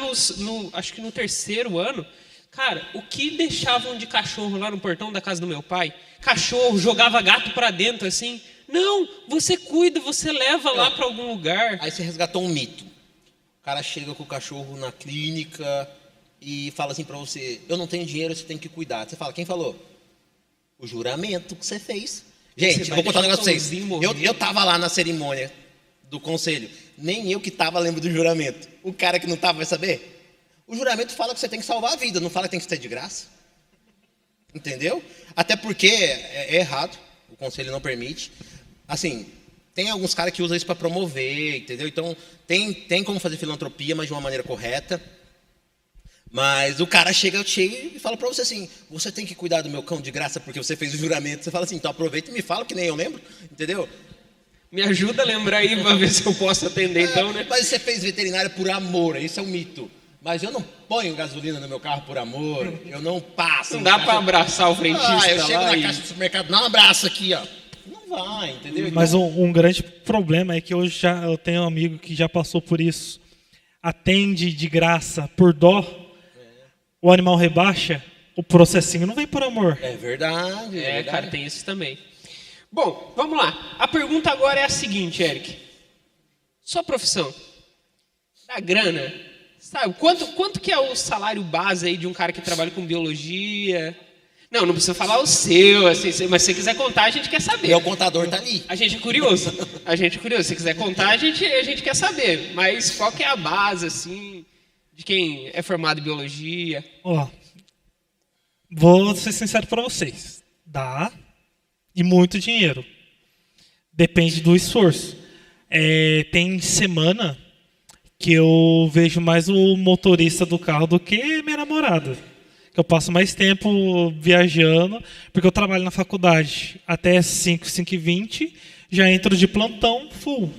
acho que no 3º ano, cara, o que deixavam de cachorro lá no portão da casa do meu pai? Cachorro, jogava gato pra dentro, assim. Não, você cuida, você leva lá pra algum lugar. Aí você resgatou um mito. O cara chega com o cachorro na clínica... e fala assim pra você, eu não tenho dinheiro, você tem que cuidar. Você fala, quem falou? O juramento que você fez. Gente, eu vou contar um negócio pra vocês. Eu tava lá na cerimônia do conselho. Nem eu que tava lembro do juramento. O cara que não tava vai saber? O juramento fala que você tem que salvar a vida, não fala que tem que ser de graça. Entendeu? Até porque é errado, o conselho não permite. Assim, tem alguns caras que usam isso pra promover, entendeu? Então, tem como fazer filantropia, mas de uma maneira correta. Mas o cara chega e fala pra você assim, você tem que cuidar do meu cão de graça porque você fez o juramento. Você fala assim, então aproveita e me fala que nem eu lembro, entendeu? Me ajuda a lembrar aí pra ver se eu posso atender então, né? Mas você fez veterinária por amor, isso é um mito. Mas eu não ponho gasolina no meu carro por amor, eu não passo. Não dá pra abraçar o frentista eu chego lá na caixa do supermercado, dá um abraço aqui, ó. Não vai, entendeu? Mas um grande problema é que hoje eu tenho um amigo que já passou por isso. Atende de graça por dó. O animal rebaixa, o processinho não vem por amor. É verdade. Cara, tem isso também. Bom, vamos lá. A pergunta agora é a seguinte, Eric. Sua profissão, dá grana, sabe? Quanto que é o salário base aí de um cara que trabalha com biologia? Não precisa falar o seu, assim, mas se você quiser contar, a gente quer saber. Meu contador tá ali. A gente é curioso. Se quiser contar, a gente quer saber. Mas qual que é a base, assim... de quem é formado em biologia? Vou ser sincero para vocês. Dá e muito dinheiro. Depende do esforço. Tem semana que eu vejo mais o motorista do carro do que minha namorada. Que eu passo mais tempo viajando, porque eu trabalho na faculdade até 5h20, já entro de plantão full.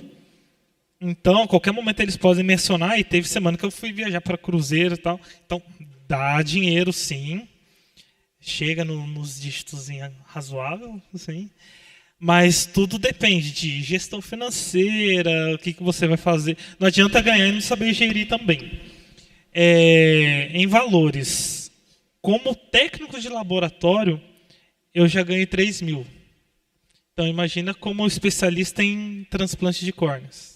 Então, a qualquer momento eles podem mencionar, e teve semana que eu fui viajar para cruzeiro e tal. Então, dá dinheiro, sim. Chega nos dígitos razoável, assim. Mas tudo depende de gestão financeira, o que você vai fazer. Não adianta ganhar e não saber gerir também. Em valores, como técnico de laboratório, eu já ganhei 3 mil. Então, imagina como especialista em transplante de córneas.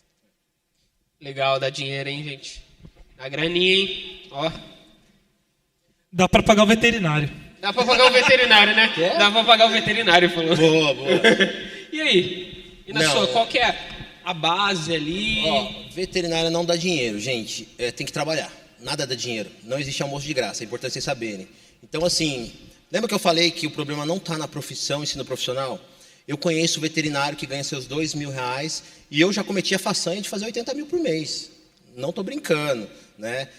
Legal, dá dinheiro, hein, gente? Dá graninha, hein? Ó. Dá para pagar o veterinário. Dá pra pagar o veterinário, né? Quer? Dá pra pagar o veterinário, falou. Boa, boa. E aí? E na Não. sua, qual que é a base ali? Ó, veterinária não dá dinheiro, gente. Tem que trabalhar. Nada dá dinheiro. Não existe almoço de graça. É importante vocês saberem. Então, assim, lembra que eu falei que o problema não está na profissão, ensino profissional? Eu conheço veterinário que ganha seus R$2.000 e eu já cometi a façanha de fazer 80 mil por mês. Não estou brincando, né?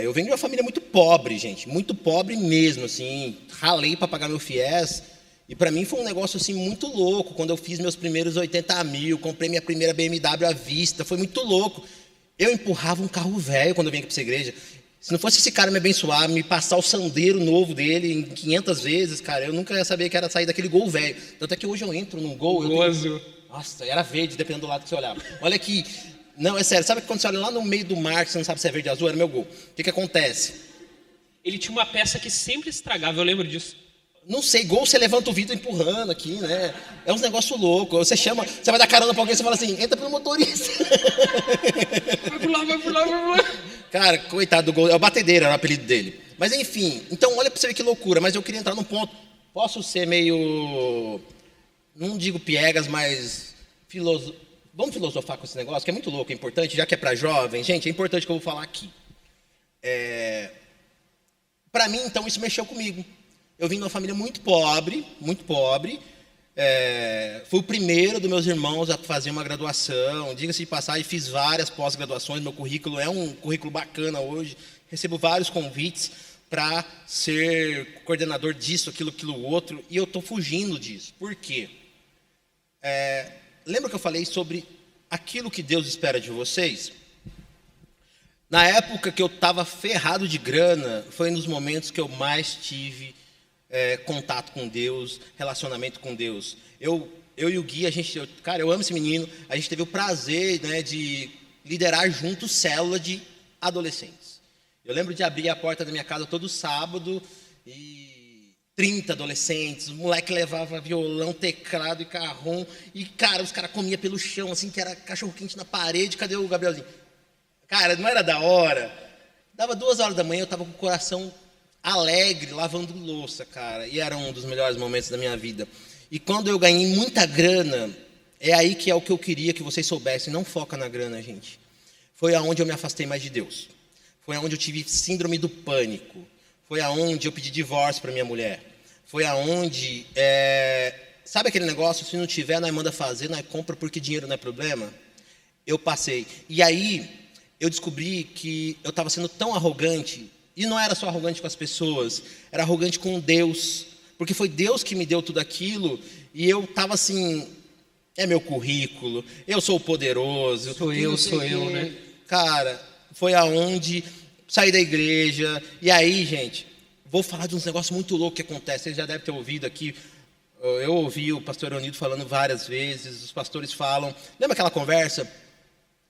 Eu venho de uma família muito pobre, gente. Muito pobre mesmo, assim. Ralei para pagar meu FIES. E para mim foi um negócio assim muito louco. Quando eu fiz meus primeiros 80 mil, comprei minha primeira BMW à vista. Foi muito louco. Eu empurrava um carro velho quando eu vinha aqui para essa igreja. Se não fosse esse cara me abençoar, me passar o Sandero novo dele em 500 vezes, cara, eu nunca ia saber que era sair daquele Gol velho. Tanto é que hoje eu entro num Gol... Gozo. Nossa, era verde, dependendo do lado que você olhava. Olha aqui... Não, é sério. Sabe quando você olha lá no meio do mar, que você não sabe se é verde ou azul? Era meu Gol. O que acontece? Ele tinha uma peça que sempre estragava, eu lembro disso. Não sei, Gol, você levanta o vidro empurrando aqui, né? É uns negócio louco. Você chama, você vai dar carona pra alguém, você fala assim, entra pro motorista. Vai por lá, vai por lá, vai por lá. Cara, coitado do Gol, é o batedeira, era o apelido dele. Mas enfim, então olha pra você ver que loucura, mas eu queria entrar num ponto, posso ser meio, não digo piegas, mas vamos filosofar com esse negócio, que é muito louco, é importante, já que é pra jovem, gente, é importante que eu vou falar aqui. Pra mim, então, isso mexeu comigo. Eu vim de uma família muito pobre, fui o primeiro dos meus irmãos a fazer uma graduação, diga-se de passagem, fiz várias pós-graduações, meu currículo é um currículo bacana hoje, recebo vários convites para ser coordenador disso, aquilo outro, e eu estou fugindo disso. Por quê? Lembra que eu falei sobre aquilo que Deus espera de vocês? Na época que eu estava ferrado de grana, foi nos momentos que eu mais tive contato com Deus, relacionamento com Deus. Eu e o Gui, cara, eu amo esse menino, a gente teve o prazer, né, de liderar juntos célula de adolescentes. Eu lembro de abrir a porta da minha casa todo sábado e 30 adolescentes, o moleque levava violão, teclado e carrom, e, cara, os caras comiam pelo chão, assim, que era cachorro-quente na parede, cadê o Gabrielzinho? Cara, não era da hora? Dava 2h da manhã, eu tava com o coração alegre, lavando louça, cara, e era um dos melhores momentos da minha vida. E quando eu ganhei muita grana, é aí que é o que eu queria que vocês soubessem, não foca na grana, gente. Foi aonde eu me afastei mais de Deus. Foi aonde eu tive síndrome do pânico. Foi aonde eu pedi divórcio para minha mulher. Foi aonde, sabe aquele negócio, se não tiver, nós manda fazer, nós compra porque dinheiro não é problema? Eu passei. E aí, eu descobri que eu estava sendo tão arrogante, e não era só arrogante com as pessoas, era arrogante com Deus, porque foi Deus que me deu tudo aquilo, e eu estava assim, é meu currículo, eu sou o poderoso. Sou eu, né? Cara, foi aonde saí da igreja, e aí, gente, vou falar de uns negócios muito loucos que acontecem, vocês já devem ter ouvido aqui, eu ouvi o pastor Leonido falando várias vezes, os pastores falam, lembra aquela conversa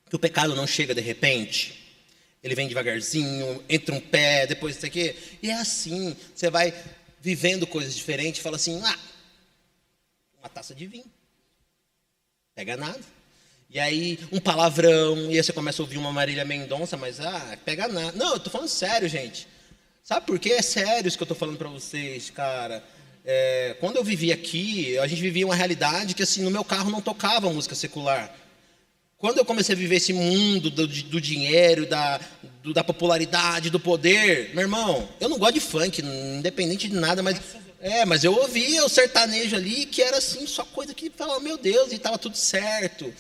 que o pecado não chega de repente? Ele vem devagarzinho, entra um pé, depois isso aqui. E é assim, você vai vivendo coisas diferentes, fala assim, uma taça de vinho. Pega nada. E aí, um palavrão, e aí você começa a ouvir uma Marília Mendonça, mas, pega nada. Não, eu tô falando sério, gente. Sabe por quê? É sério isso que eu tô falando para vocês, cara. Quando eu vivi aqui, a gente vivia uma realidade que, assim, no meu carro não tocava música secular. Quando eu comecei a viver esse mundo do dinheiro, da popularidade, do poder, meu irmão, eu não gosto de funk, independente de nada, mas eu ouvia o sertanejo ali, que era assim, só coisa que falava, meu Deus, e estava tudo certo.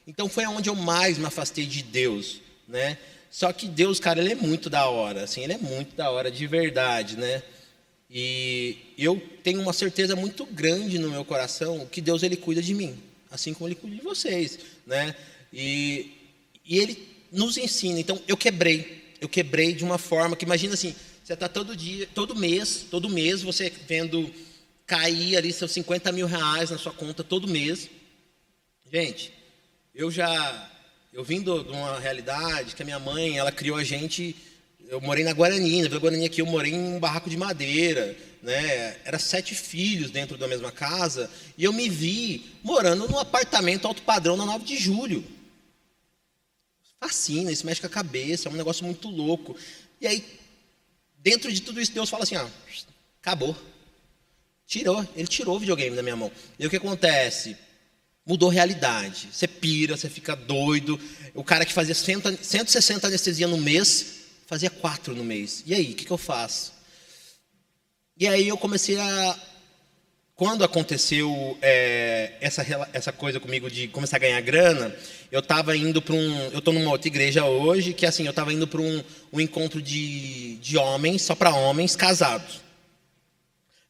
Então foi onde eu mais me afastei de Deus, né? Só que Deus, cara, ele é muito da hora, assim, ele é muito da hora de verdade, né? E eu tenho uma certeza muito grande no meu coração que Deus, ele cuida de mim, assim como ele cuida de vocês, né? E ele nos ensina. Então eu quebrei de uma forma que, imagina assim, você está todo mês você vendo cair ali seus 50 mil reais na sua conta todo mês. Gente, eu vim de uma realidade que a minha mãe, ela criou a gente, eu morei na Guarani, na Vila Guarani aqui, eu morei em um barraco de madeira, né? Era 7 filhos dentro da mesma casa, e eu me vi morando num apartamento alto padrão na 9 de julho. Fascina, isso mexe com a cabeça, é um negócio muito louco. E aí, Dentro de tudo isso, Deus fala assim, acabou. Ele tirou o videogame da minha mão. E o que acontece? Mudou a realidade. Você pira, você fica doido. O cara que fazia 160 anestesia no mês, fazia 4 no mês. E aí, o que eu faço? E aí eu comecei a... Quando aconteceu essa coisa comigo de começar a ganhar grana, eu estava indo para eu estou numa outra igreja hoje, que assim, eu estava indo para um encontro de homens, só para homens casados.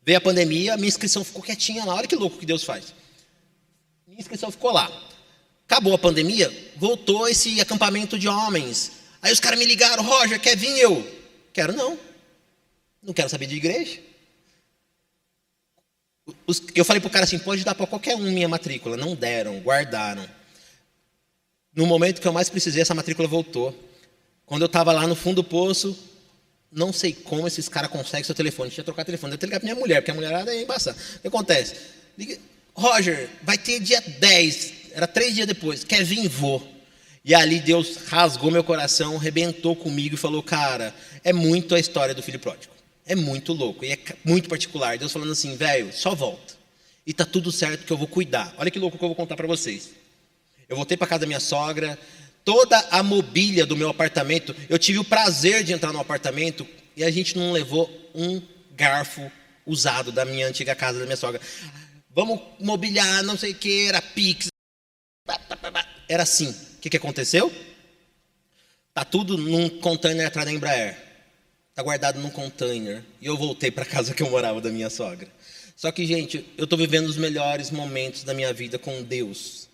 Veio a pandemia, minha inscrição ficou quietinha lá. Olha que louco que Deus faz. Minha inscrição ficou lá. Acabou a pandemia, voltou esse acampamento de homens. Aí os caras me ligaram, Roger, quer vir? Eu quero não. Não quero saber de igreja. Eu falei pro cara assim, pode dar para qualquer um minha matrícula. Não deram, guardaram. No momento que eu mais precisei, essa matrícula voltou. Quando eu estava lá no fundo do poço, não sei como esses caras conseguem seu telefone. Deixa eu trocar telefone. Deve ter ligado pra minha mulher, porque a mulherada é embaçada. O que acontece? Roger, vai ter dia 10. Era 3 dias depois. Quer vir? Vou. E ali Deus rasgou meu coração, arrebentou comigo e falou, cara, é muito a história do filho pródigo. É muito louco e é muito particular. Deus falando assim, velho, só volta. E tá tudo certo que eu vou cuidar. Olha que louco que eu vou contar para vocês. Eu voltei para casa da minha sogra. Toda a mobília do meu apartamento, eu tive o prazer de entrar no apartamento e a gente não levou um garfo usado da minha antiga casa da minha sogra. Vamos mobiliar, não sei o que, era Pix. Era assim. O que aconteceu? Tá tudo num container atrás da Embraer. Tá guardado num container. E eu voltei para a casa que eu morava da minha sogra. Só que, gente, eu estou vivendo os melhores momentos da minha vida com Deus.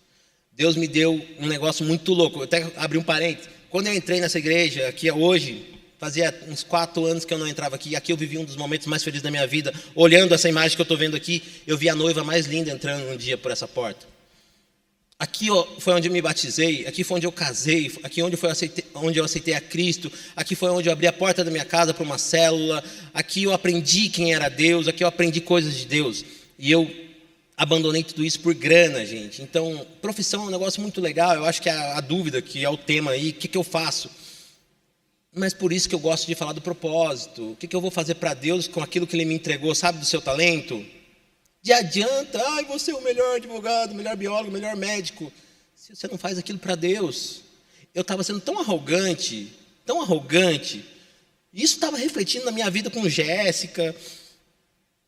Deus me deu um negócio muito louco. Eu até abri um parênteses. Quando eu entrei nessa igreja, aqui hoje, fazia uns 4 anos que eu não entrava aqui. Aqui eu vivi um dos momentos mais felizes da minha vida. Olhando essa imagem que eu estou vendo aqui, eu vi a noiva mais linda entrando um dia por essa porta. Aqui foi onde eu me batizei, aqui foi onde eu casei, aqui onde eu aceitei a Cristo, aqui foi onde eu abri a porta da minha casa para uma célula, aqui eu aprendi quem era Deus, aqui eu aprendi coisas de Deus. E eu abandonei tudo isso por grana, gente. Então, profissão é um negócio muito legal, eu acho que a dúvida, que é o tema aí, o que eu faço? Mas por isso que eu gosto de falar do propósito. O que eu vou fazer para Deus com aquilo que Ele me entregou, sabe, do seu talento? De adianta, você é o melhor advogado, o melhor biólogo, o melhor médico. Se você não faz aquilo para Deus. Eu estava sendo tão arrogante. Isso estava refletindo na minha vida com Jéssica.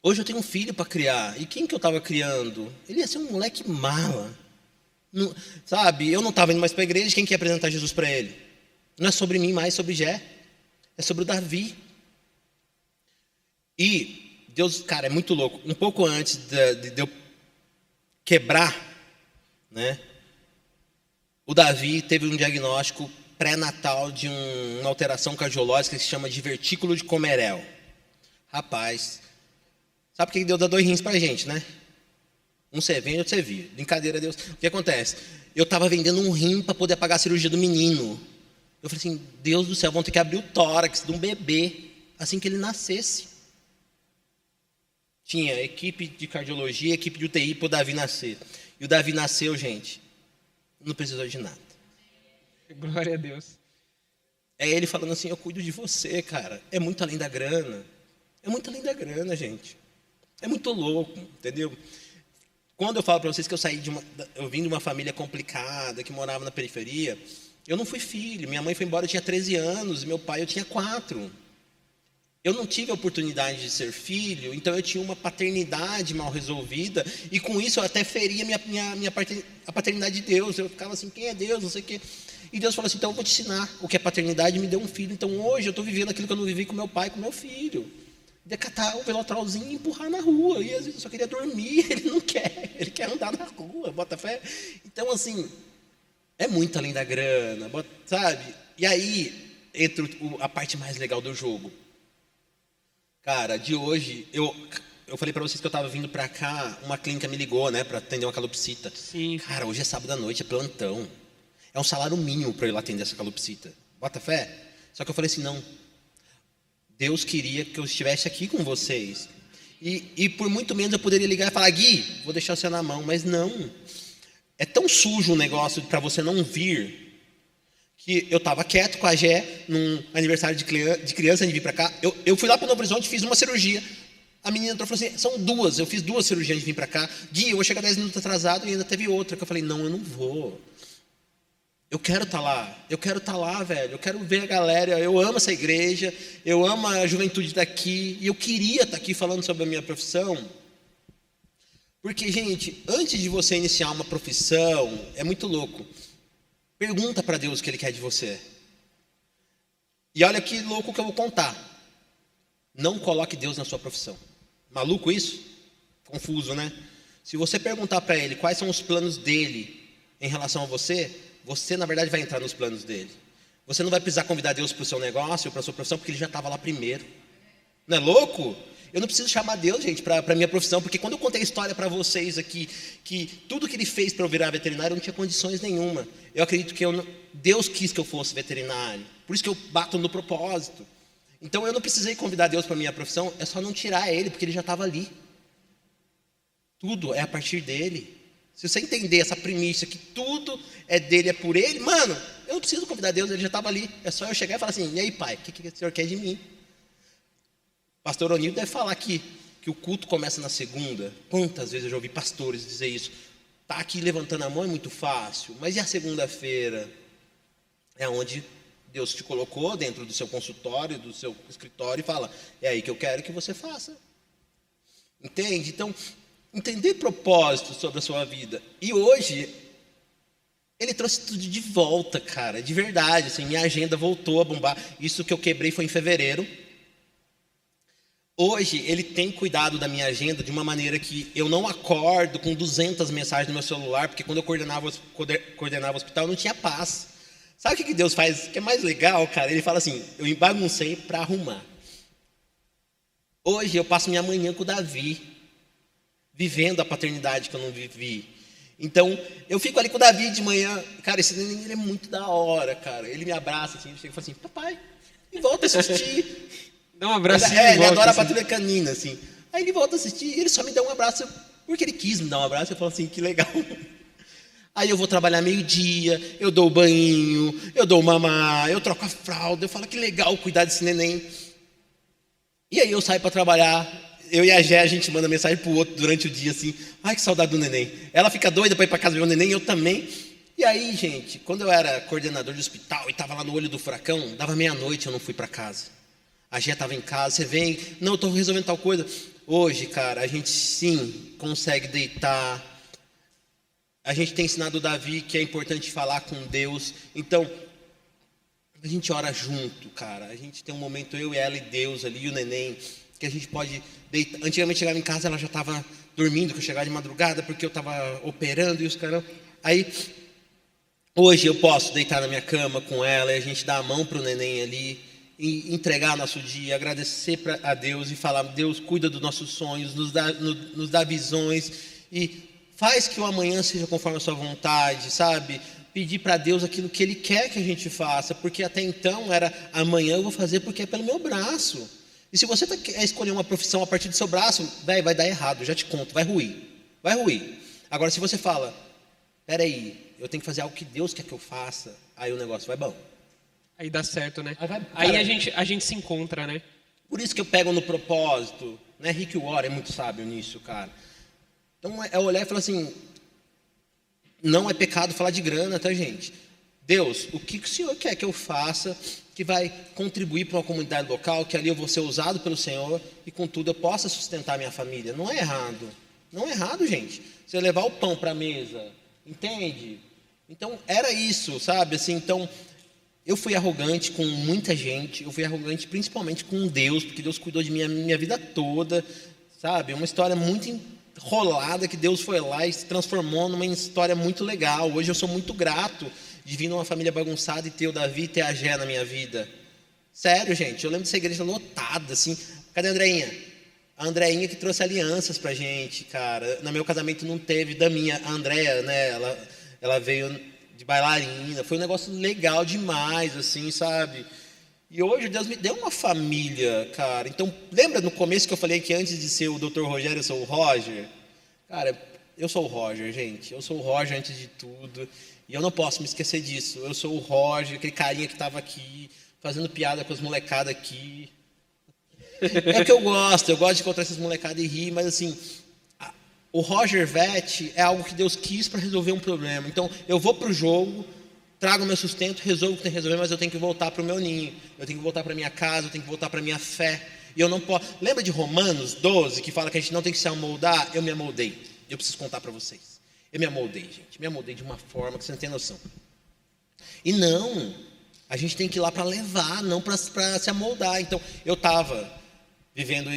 Hoje eu tenho um filho para criar. E quem que eu estava criando? Ele ia ser um moleque mala. Não, sabe, eu não estava indo mais para a igreja, quem que ia apresentar Jesus para ele? Não é sobre mim mais, é sobre Jé. É sobre o Davi. E Deus, cara, é muito louco. Um pouco antes de eu quebrar, né? O Davi teve um diagnóstico pré-natal de uma alteração cardiológica que se chama de vertículo de Comerel. Rapaz, sabe por que Deus dá 2 rins pra gente, né? Um você vende, outro você vive. Brincadeira, Deus. O que acontece? Eu estava vendendo um rim para poder pagar a cirurgia do menino. Eu falei assim, Deus do céu, vão ter que abrir o tórax de um bebê assim que ele nascesse. Tinha equipe de cardiologia, equipe de UTI para o Davi nascer. E o Davi nasceu, gente, não precisou de nada. Glória a Deus. É ele falando assim, eu cuido de você, cara. É muito além da grana. É muito além da grana, gente. É muito louco, entendeu? Quando eu falo para vocês que eu vim de uma família complicada, que morava na periferia, eu não fui filho. Minha mãe foi embora, eu tinha 13 anos, e meu pai eu tinha 4. Eu não tive a oportunidade de ser filho, então eu tinha uma paternidade mal resolvida, e com isso eu até feria a paternidade de Deus. Eu ficava assim, quem é Deus, não sei o quê. E Deus falou assim, então eu vou te ensinar o que é paternidade, e me deu um filho. Então hoje eu estou vivendo aquilo que eu não vivi com meu pai e com meu filho. Decatar o velotrolzinho e empurrar na rua. E às vezes eu só queria dormir, ele não quer, ele quer andar na rua, bota fé. Então assim, é muito além da grana, sabe? E aí entra a parte mais legal do jogo. Cara, de hoje, eu falei pra vocês que eu tava vindo pra cá, uma clínica me ligou, né, pra atender uma calopsita. Sim. Cara, hoje é sábado à noite, é plantão. É um salário mínimo pra eu ir lá atender essa calopsita. Bota fé? Só que eu falei assim, não. Deus queria que eu estivesse aqui com vocês. E por muito menos eu poderia ligar e falar, Gui, vou deixar você na mão. Mas não. É tão sujo o negócio pra você não vir, que eu estava quieto com a Gé, num aniversário de criança, de vir para cá. Eu fui lá para o Novo Horizonte, fiz uma cirurgia. A menina entrou e falou assim, são duas, eu fiz 2 cirurgias de vir para cá. Gui, eu vou chegar 10 minutos atrasado e ainda teve outra. Que eu falei, não, eu não vou. Eu quero estar lá, velho. Eu quero ver a galera, eu amo essa igreja, eu amo a juventude daqui. E eu queria estar aqui falando sobre a minha profissão. Porque, gente, antes de você iniciar uma profissão, é muito louco. Pergunta para Deus o que Ele quer de você. E olha que louco que eu vou contar. Não coloque Deus na sua profissão. Maluco isso? Confuso, né? Se você perguntar para Ele quais são os planos dEle em relação a você, você na verdade vai entrar nos planos dEle. Você não vai precisar convidar Deus para o seu negócio ou para a sua profissão, porque Ele já estava lá primeiro. Não é louco? Eu não preciso chamar Deus, gente, para a minha profissão, porque quando eu contei a história para vocês aqui, que tudo que Ele fez para eu virar veterinário, eu não tinha condições nenhuma. Eu acredito que Deus quis que eu fosse veterinário. Por isso que eu bato no propósito. Então eu não precisei convidar Deus para a minha profissão, é só não tirar Ele, porque Ele já estava ali. Tudo é a partir dEle. Se você entender essa premissa, que tudo é dEle, é por Ele, mano, eu não preciso convidar Deus, Ele já estava ali. É só eu chegar e falar assim, e aí pai, o que o Senhor quer de mim? Pastor Onildo deve falar que o culto começa na segunda. Quantas vezes eu já ouvi pastores dizer isso? Tá aqui levantando a mão é muito fácil, mas e a segunda-feira? É onde Deus te colocou dentro do seu consultório, do seu escritório e fala, é aí que eu quero que você faça. Entende? Então, entender propósito sobre a sua vida. E hoje, Ele trouxe tudo de volta, cara, de verdade. Assim, minha agenda voltou a bombar. Isso que eu quebrei foi em fevereiro. Hoje, Ele tem cuidado da minha agenda de uma maneira que eu não acordo com 200 mensagens no meu celular, porque quando eu coordenava o hospital, eu não tinha paz. Sabe o que Deus faz? Que é mais legal, cara? Ele fala assim, eu baguncei para arrumar. Hoje, eu passo minha manhã com o Davi, vivendo a paternidade que eu não vivi. Então, eu fico ali com o Davi de manhã. Cara, esse neném, ele é muito da hora, cara. Ele me abraça assim, ele chega e fala assim, papai, e volta a assistir. Dá um abracinho. Ele adora a patrulha canina, assim. Aí ele volta a assistir e ele só me dá um abraço, porque ele quis me dar um abraço. Eu falo assim, que legal. Aí eu vou trabalhar meio-dia, eu dou o banho, eu dou o mamar, eu troco a fralda. Eu falo, que legal cuidar desse neném. E aí eu saio para trabalhar. Eu e a Gé, a gente manda mensagem pro outro durante o dia, assim. Ai, que saudade do neném. Ela fica doida para ir para casa ver o neném, eu também. E aí, gente, quando eu era coordenador de hospital e estava lá no olho do furacão, dava meia-noite, eu não fui para casa. A Gé estava em casa, você vem, não, eu estou resolvendo tal coisa. Hoje, cara, a gente sim consegue deitar. A gente tem ensinado o Davi que é importante falar com Deus. Então, a gente ora junto, cara. A gente tem um momento, eu e ela e Deus ali, e o neném, que a gente pode deitar. Antigamente, chegava em casa, ela já estava dormindo, que eu chegava de madrugada, porque eu estava operando e os caras... Aí, hoje eu posso deitar na minha cama com ela, e a gente dá a mão para o neném ali, e entregar nosso dia, agradecer a Deus e falar, Deus, cuida dos nossos sonhos, nos dá visões, e faz que o amanhã seja conforme a sua vontade, sabe? Pedir para Deus aquilo que Ele quer que a gente faça, porque até então era, amanhã eu vou fazer porque é pelo meu braço. E se você quer escolher uma profissão a partir do seu braço, vai dar errado, já te conto, vai ruir. Agora, se você fala, peraí, eu tenho que fazer algo que Deus quer que eu faça, aí o negócio vai bom. Aí dá certo, né? Cara, Aí a gente se encontra, né? Por isso que eu pego no propósito, né? Rick Warren é muito sábio nisso, cara. Então é olhar e falar assim, não é pecado falar de grana, tá, gente? Deus, o que o Senhor quer que eu faça que vai contribuir para uma comunidade local, que ali eu vou ser usado pelo Senhor e contudo eu possa sustentar minha família? Não é errado. Não é errado, gente. Você levar o pão para a mesa, entende? Então era isso, sabe? Assim, então eu fui arrogante com muita gente, eu fui arrogante principalmente com Deus, porque Deus cuidou de mim a minha vida toda, sabe? Uma história muito enrolada que Deus foi lá e se transformou numa história muito legal. Hoje eu sou muito grato de vir numa família bagunçada e ter o Davi e ter a Gé na minha vida. Sério, gente, eu lembro dessa igreja lotada, assim. Cadê a Andreinha? A Andreinha que trouxe alianças pra gente, cara. No meu casamento não teve da minha, a Andréia, né? Ela veio de bailarina, foi um negócio legal demais, assim, sabe? E hoje Deus me deu uma família, cara. Então, lembra no começo que eu falei que antes de ser o Dr. Rogério, eu sou o Roger? Cara, eu sou o Roger, gente. Eu sou o Roger antes de tudo. E eu não posso me esquecer disso. Eu sou o Roger, aquele carinha que estava aqui, fazendo piada com as molecadas aqui. É o que eu gosto de encontrar essas molecadas e rir, mas assim, o Roger Vet é algo que Deus quis para resolver um problema. Então, eu vou para o jogo, trago meu sustento, resolvo o que tem que resolver, mas eu tenho que voltar para o meu ninho, eu tenho que voltar para a minha casa, eu tenho que voltar para a minha fé. E eu não posso. Lembra de Romanos 12, que fala que a gente não tem que se amoldar? Eu me amoldei. Eu preciso contar para vocês. Eu me amoldei, gente. Me amoldei de uma forma que você não tem noção. E não, a gente tem que ir lá para levar, não para se amoldar. Então, eu estava vivendo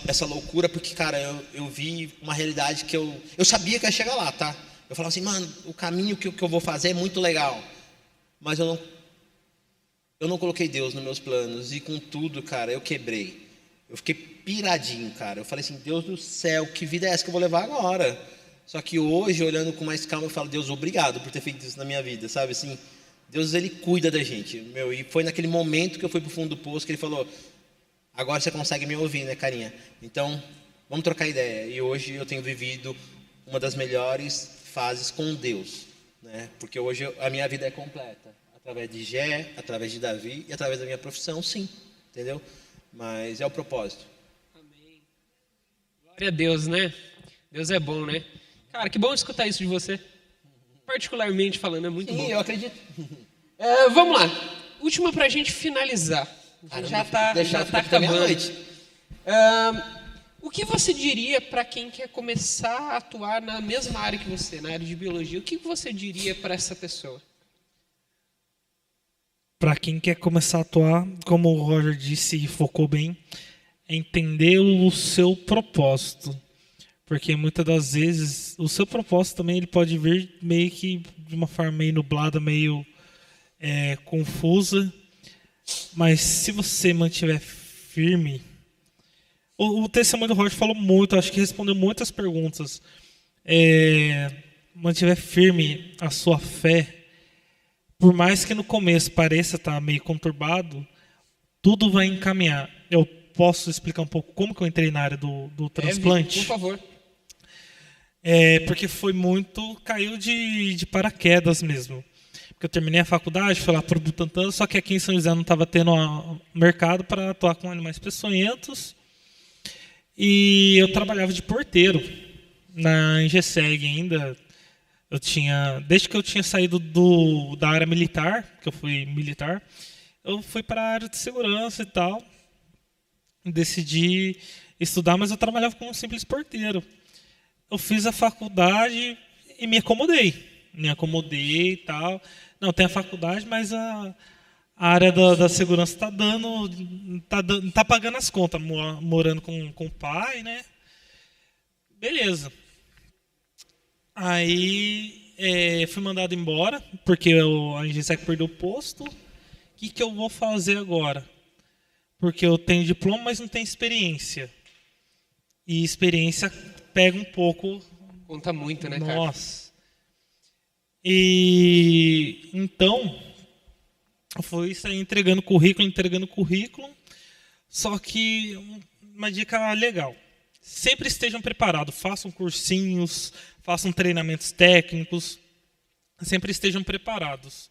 essa loucura, porque, cara, eu vi uma realidade que eu sabia que ia chegar lá, tá? Eu falava assim, mano, o caminho que eu vou fazer é muito legal. Mas eu não coloquei Deus nos meus planos. E com tudo, cara, eu quebrei. Eu fiquei piradinho, cara. Eu falei assim, Deus do céu, que vida é essa que eu vou levar agora? Só que hoje, olhando com mais calma, eu falo, Deus, obrigado por ter feito isso na minha vida, sabe assim? Deus, Ele cuida da gente, meu. E foi naquele momento que eu fui pro fundo do poço que Ele falou, agora você consegue me ouvir, né, carinha? Então, vamos trocar ideia. E hoje eu tenho vivido uma das melhores fases com Deus, né? Porque hoje a minha vida é completa. Através de Gé, através de Davi e através da minha profissão, sim. Entendeu? Mas é o propósito. Amém. Glória a Deus, né? Deus é bom, né? Cara, que bom escutar isso de você. Particularmente falando, é muito bom. Sim, eu acredito. Vamos lá. Última pra gente finalizar. Já tá acabando. O que você diria para quem quer começar a atuar na mesma área que você, na área de biologia? O que você diria para essa pessoa? Para quem quer começar a atuar, como o Roger disse e focou bem, é entender o seu propósito. Porque muitas das vezes o seu propósito também ele pode vir meio que de uma forma meio nublada, meio confusa. Mas se você mantiver firme... O testemunho do Roger falou muito, acho que respondeu muitas perguntas. Mantiver firme a sua fé, por mais que no começo pareça estar meio conturbado, tudo vai encaminhar. Eu posso explicar um pouco como que eu entrei na área do transplante? Por favor. Porque foi muito... Caiu de paraquedas mesmo. Porque eu terminei a faculdade, fui lá para o Butantan, só que aqui em São José não estava tendo mercado para atuar com animais peçonhentos. E eu trabalhava de porteiro na Engeseg ainda. Desde que eu tinha saído da área militar, que eu fui militar, eu fui para a área de segurança e tal. Decidi estudar, mas eu trabalhava como um simples porteiro. Eu fiz a faculdade e me acomodei. E tal. Não, tem a faculdade, mas a área da segurança tá pagando as contas, morando com o pai, né? Beleza. Aí fui mandado embora, porque a Engeseg perdeu o posto. O que eu vou fazer agora? Porque eu tenho diploma, mas não tenho experiência. E experiência pega um pouco... Conta muito, né, cara? Nossa. E então, foi sair entregando currículo. Só que uma dica legal. Sempre estejam preparados. Façam cursinhos, façam treinamentos técnicos. Sempre estejam preparados.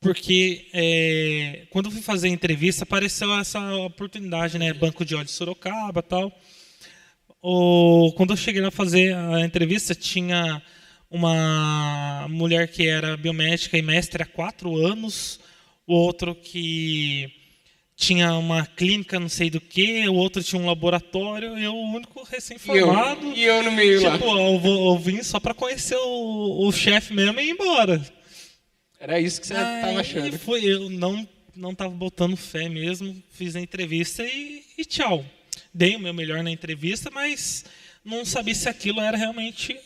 Porque quando eu fui fazer a entrevista, apareceu essa oportunidade, né? Banco de Ódio de Sorocaba e tal. Quando eu cheguei lá fazer a entrevista, tinha uma mulher que era biomédica e mestre há 4 anos, o outro que tinha uma clínica não sei do que, o outro tinha um laboratório, eu o único recém-formado. E eu no meio lá. Eu vim só para conhecer o chefe mesmo e ir embora. Era isso que você estava achando. Eu não estava botando fé mesmo, fiz a entrevista e tchau. Dei o meu melhor na entrevista, mas não sabia se aquilo era realmente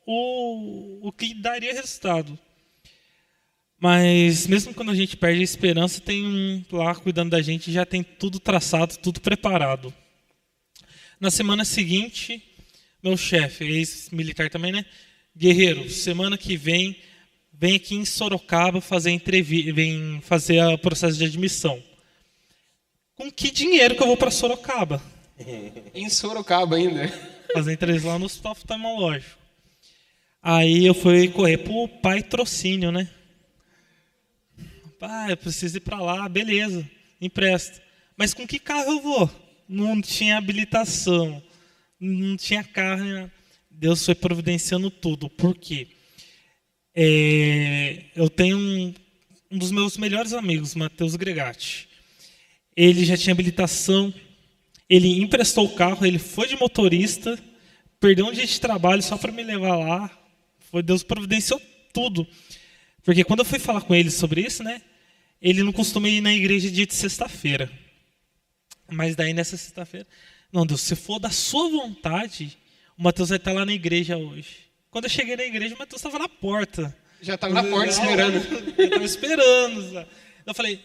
o que daria resultado. Mas mesmo quando a gente perde a esperança, tem um lá cuidando da gente, já tem tudo traçado, tudo preparado. Na semana seguinte, meu chefe, ex-militar também, né? Guerreiro, semana que vem aqui em Sorocaba vem fazer o processo de admissão. Com que dinheiro que eu vou para Sorocaba? Em Sorocaba ainda. Fazer entrevista lá no hospital oftalmológico. Aí eu fui correr pro patrocínio, né? Eu preciso ir para lá, beleza, empresta. Mas com que carro eu vou? Não tinha habilitação, não tinha carro. Deus foi providenciando tudo. Por quê? Eu tenho um dos meus melhores amigos, Matheus Gregatti. Ele já tinha habilitação, ele emprestou o carro, ele foi de motorista, perdeu um dia de trabalho só para me levar lá. Deus providenciou tudo. Porque quando eu fui falar com ele sobre isso, né, ele não costuma ir na igreja dia de sexta-feira. Mas daí nessa sexta-feira, não, Deus, se for da sua vontade, o Matheus vai estar lá na igreja hoje. Quando eu cheguei na igreja, o Matheus estava na porta. Já estava na porta esperando. Eu estava esperando. Eu falei,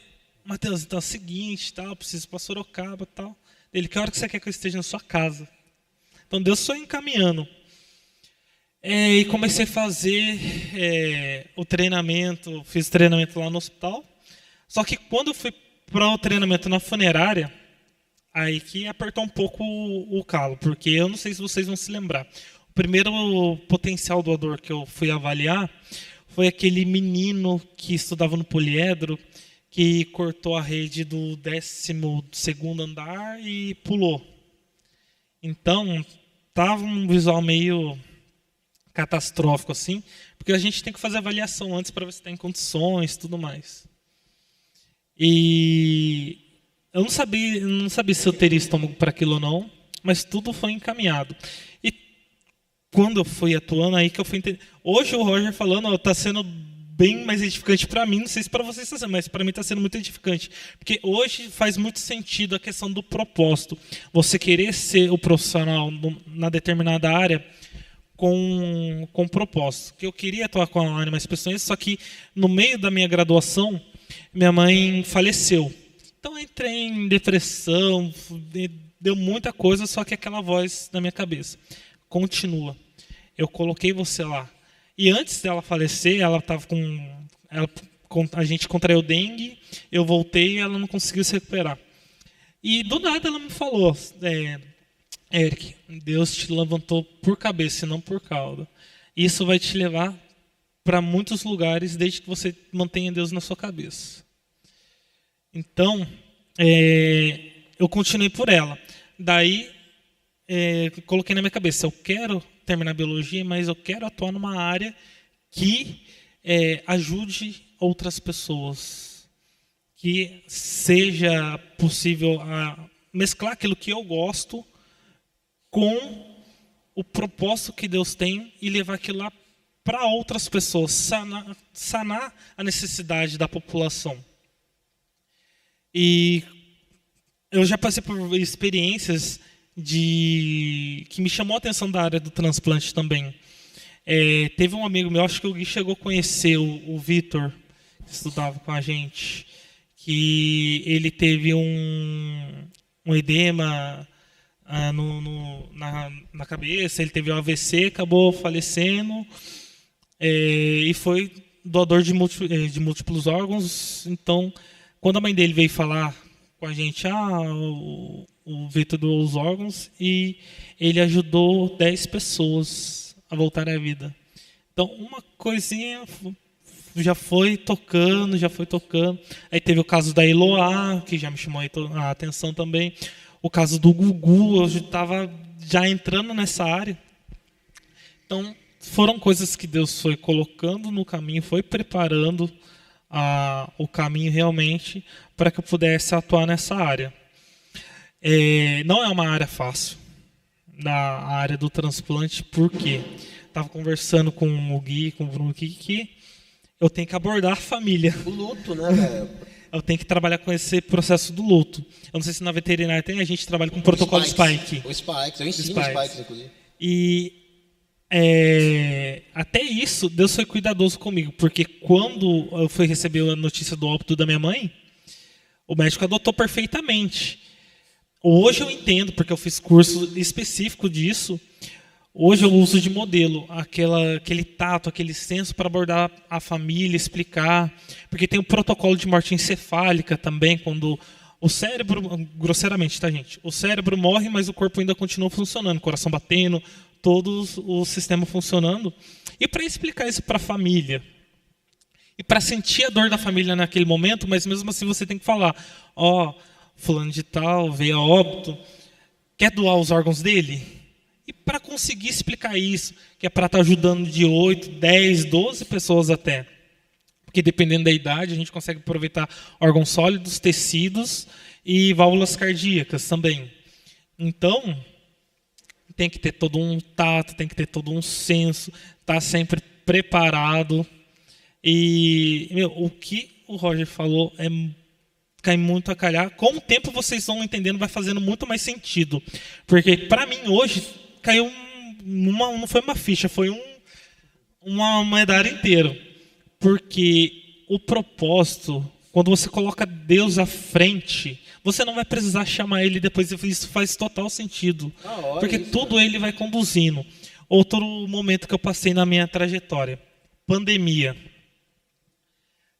Matheus, então é o seguinte, tal, preciso ir para Sorocaba e tal. Ele, que hora que você quer que eu esteja na sua casa? Então Deus foi encaminhando. E comecei a fazer o treinamento, fiz treinamento lá no hospital. Só que quando eu fui para o treinamento na funerária, aí que apertou um pouco o calo, porque eu não sei se vocês vão se lembrar. O primeiro potencial doador que eu fui avaliar foi aquele menino que estudava no poliedro, que cortou a rede do 12º andar e pulou. Então, estava um visual meio catastrófico assim, porque a gente tem que fazer avaliação antes para ver se está em condições e tudo mais. E eu não sabia se eu teria estômago para aquilo ou não, mas tudo foi encaminhado. E quando eu fui atuando, aí que eu fui entender. Hoje o Roger falando, está sendo bem mais edificante para mim, não sei se para vocês está sendo, mas para mim está sendo muito edificante. Porque hoje faz muito sentido a questão do propósito. Você querer ser o profissional na determinada área com propósito. Que eu queria atuar com a Animais Peçonhenses, só que no meio da minha graduação, minha mãe faleceu. Então eu entrei em depressão, deu muita coisa, só que aquela voz na minha cabeça. Continua. Eu coloquei você lá. E antes dela falecer, ela estava a gente contraiu dengue, eu voltei e ela não conseguiu se recuperar. E do nada ela me falou, Eric, Deus te levantou por cabeça e não por cauda. Isso vai te levar para muitos lugares desde que você mantenha Deus na sua cabeça. Então, eu continuei por ela. Daí, coloquei na minha cabeça, eu quero terminar biologia, mas eu quero atuar numa área que ajude outras pessoas. Que seja possível mesclar aquilo que eu gosto com o propósito que Deus tem e levar aquilo lá para outras pessoas, sanar a necessidade da população. E eu já passei por experiências que me chamou a atenção da área do transplante também. Teve um amigo meu, acho que o Gui chegou a conhecer, o Vitor, que estudava com a gente, que ele teve um edema na cabeça, ele teve um AVC, acabou falecendo, e foi doador de múltiplos órgãos. Então, quando a mãe dele veio falar com a gente, o Vitor doou os órgãos e ele ajudou 10 pessoas a voltar à vida. Então, uma coisinha já foi tocando. Aí teve o caso da Eloá, que já me chamou a atenção também. O caso do Gugu, eu estava já entrando nessa área. Então, foram coisas que Deus foi colocando no caminho, foi preparando o caminho realmente para que eu pudesse atuar nessa área. Não é uma área fácil, na área do transplante, porque estava conversando com o Gui, com o Bruno aqui, que eu tenho que abordar a família. O luto, né, velho? Eu tenho que trabalhar com esse processo do luto. Eu não sei se na veterinária a gente trabalha com o protocolo Spike. O Spike, eu ensino Spikes, inclusive. E até isso, Deus foi cuidadoso comigo, porque quando eu fui receber a notícia do óbito da minha mãe, o médico adotou perfeitamente. Hoje eu entendo, porque eu fiz curso específico disso. Hoje eu uso de modelo aquele tato, aquele senso para abordar a família, explicar. Porque tem o protocolo de morte encefálica também, quando o cérebro, grosseiramente, tá, gente? O cérebro morre, mas o corpo ainda continua funcionando, coração batendo, todo o sistema funcionando. E para explicar isso para a família, e para sentir a dor da família naquele momento, mas mesmo assim você tem que falar, ó, fulano de tal veio a óbito, quer doar os órgãos dele? E para conseguir explicar isso, que é para estar ajudando de 8, 10, 12 pessoas até, porque dependendo da idade a gente consegue aproveitar órgãos sólidos, tecidos e válvulas cardíacas também. Então, tem que ter todo um tato, tem que ter todo um senso, estar sempre preparado. E o que o Roger falou cai muito a calhar. Com o tempo vocês vão entendendo, vai fazendo muito mais sentido. Porque para mim hoje caiu não foi uma ficha, foi uma medalha inteira. Porque o propósito, quando você coloca Deus à frente, você não vai precisar chamar Ele depois. Isso faz total sentido. Porque isso, tudo Ele vai conduzindo. Outro momento que eu passei na minha trajetória. Pandemia.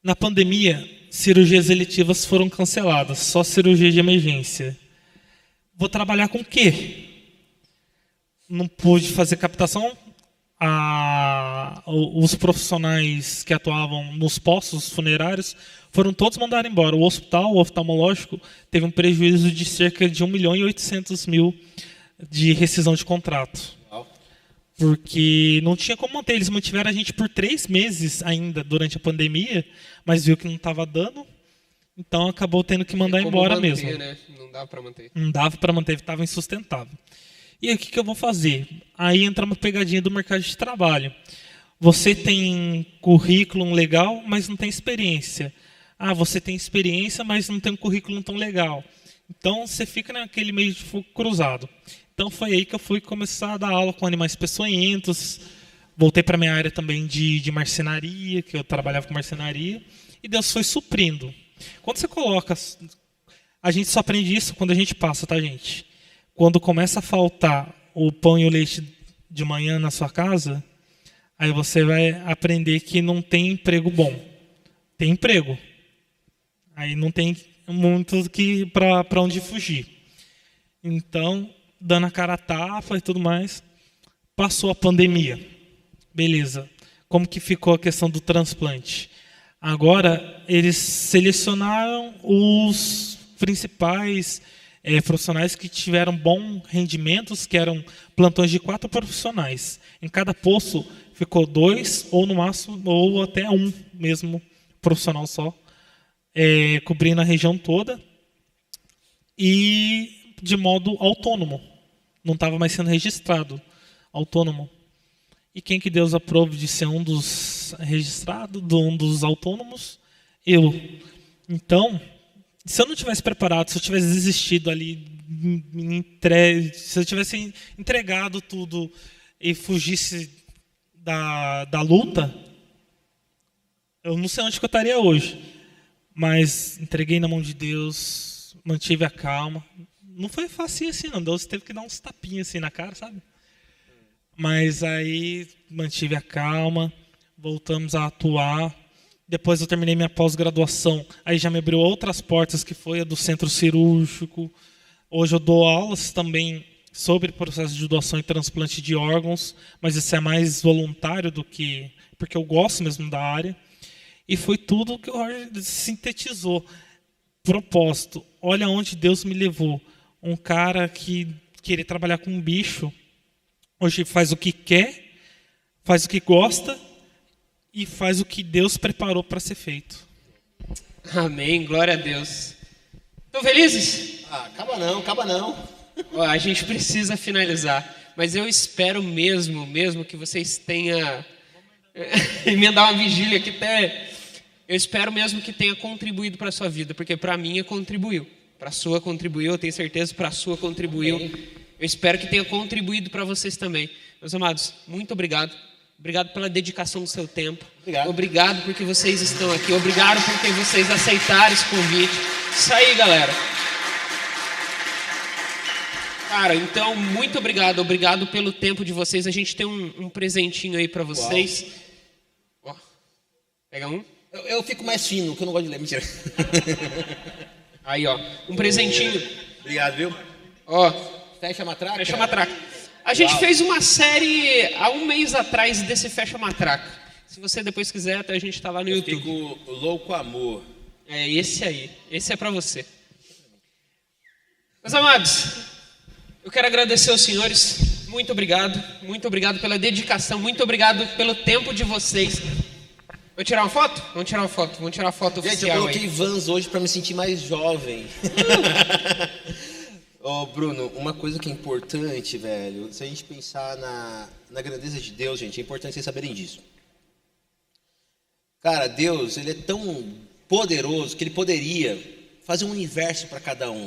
Na pandemia, cirurgias eletivas foram canceladas. Só cirurgia de emergência. Vou trabalhar com o quê? Não pude fazer captação. Os profissionais que atuavam nos postos funerários foram todos mandados embora. O hospital, o oftalmológico, teve um prejuízo de cerca de 1.800.000 de rescisão de contrato. Porque não tinha como manter. Eles mantiveram a gente por 3 meses ainda durante a pandemia, mas viu que não estava dando, então acabou tendo que mandar embora manter, mesmo. Né? Não dava para manter. Não dava para manter, estava insustentável. E aí o que eu vou fazer? Aí entra uma pegadinha do mercado de trabalho. Você tem currículo legal, mas não tem experiência. Você tem experiência, mas não tem um currículo tão legal. Então você fica naquele meio de fogo cruzado. Então foi aí que eu fui começar a dar aula com animais peçonhentos. Voltei para a minha área também de marcenaria, que eu trabalhava com marcenaria. E Deus foi suprindo. Quando você coloca... A gente só aprende isso quando a gente passa, tá, gente? Quando começa a faltar o pão e o leite de manhã na sua casa, aí você vai aprender que não tem emprego bom. Tem emprego. Aí não tem muito para onde fugir. Então, dando a cara a tapa e tudo mais, passou a pandemia. Beleza. Como que ficou a questão do transplante? Agora, eles selecionaram os principais profissionais que tiveram bons rendimentos, que eram plantões de 4 profissionais. Em cada posto ficou 2, ou no máximo, ou até 1 mesmo profissional só, cobrindo a região toda, e de modo autônomo. Não estava mais sendo registrado, autônomo. E quem que Deus aprove de ser um dos registrados, um dos autônomos? Eu. Então, se eu não tivesse preparado, se eu tivesse desistido ali, se eu tivesse entregado tudo e fugisse da luta, eu não sei onde que eu estaria hoje. Mas entreguei na mão de Deus, mantive a calma. Não foi fácil assim, não. Deus teve que dar uns tapinhas assim na cara, sabe? Mas aí mantive a calma, voltamos a atuar. Depois eu terminei minha pós-graduação. Aí já me abriu outras portas, que foi a do centro cirúrgico. Hoje eu dou aulas também sobre processo de doação e transplante de órgãos, mas isso é mais voluntário do que... porque eu gosto mesmo da área. E foi tudo que o Roger sintetizou. Propósito. Olha onde Deus me levou. Um cara que queria trabalhar com um bicho, hoje faz o que quer, faz o que gosta e faz o que Deus preparou para ser feito. Amém, glória a Deus. Estão felizes? Acaba não. A gente precisa finalizar, mas eu espero mesmo que vocês tenham... emendar uma vigília aqui até... Eu espero mesmo que tenha contribuído para a sua vida, porque para a minha contribuiu. Para a sua contribuiu, eu tenho certeza, para a sua contribuiu. Eu espero que tenha contribuído para vocês também. Meus amados, muito obrigado. Obrigado pela dedicação do seu tempo. Obrigado porque vocês estão aqui. Obrigado porque vocês aceitaram esse convite. Isso aí, galera. Cara, então, muito obrigado. Obrigado pelo tempo de vocês. A gente tem um presentinho aí para vocês. Ó, pega um. Eu fico mais fino, que eu não gosto de ler. Mentira. Aí, ó. Um presentinho. Obrigado, viu? Ó. Fecha a matraca? Fecha a matraca. A gente fez uma série há um mês atrás desse Fecha a Matraca. Se você depois quiser, até a gente tá lá no Eu YouTube. fico louco amor. É esse aí. Esse é para você. Meus amados, eu quero agradecer aos senhores. Muito obrigado. Muito obrigado pela dedicação. Muito obrigado pelo tempo de vocês. Vamos tirar uma foto? Vamos tirar uma foto. Vamos tirar uma foto Gente, oficial eu coloquei aí. Vans hoje para me sentir mais jovem. Ô, Bruno, uma coisa que é importante, velho, se a gente pensar na grandeza de Deus, gente, é importante vocês saberem disso. Cara, Deus, ele é tão poderoso que ele poderia fazer um universo para cada um.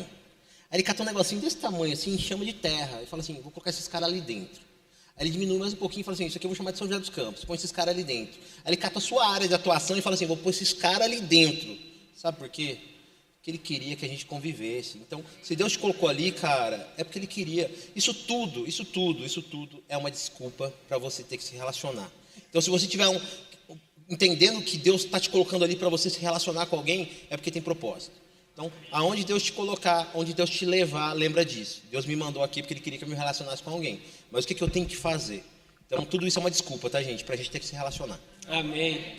Aí ele cata um negocinho desse tamanho, assim, chama de terra, e fala assim, vou colocar esses caras ali dentro. Aí ele diminui mais um pouquinho e fala assim, isso aqui eu vou chamar de São José dos Campos, põe esses caras ali dentro. Aí ele cata a sua área de atuação e fala assim, vou pôr esses caras ali dentro. Sabe por quê? Porque ele queria que a gente convivesse. Então, se Deus te colocou ali, cara, é porque ele queria. Isso tudo é uma desculpa para você ter que se relacionar. Então, se você tiver entendendo que Deus está te colocando ali para você se relacionar com alguém, é porque tem propósito. Então, aonde Deus te colocar, onde Deus te levar, lembra disso. Deus me mandou aqui porque Ele queria que eu me relacionasse com alguém. Mas o que eu tenho que fazer? Então, tudo isso é uma desculpa, tá, gente? Para a gente ter que se relacionar. Amém.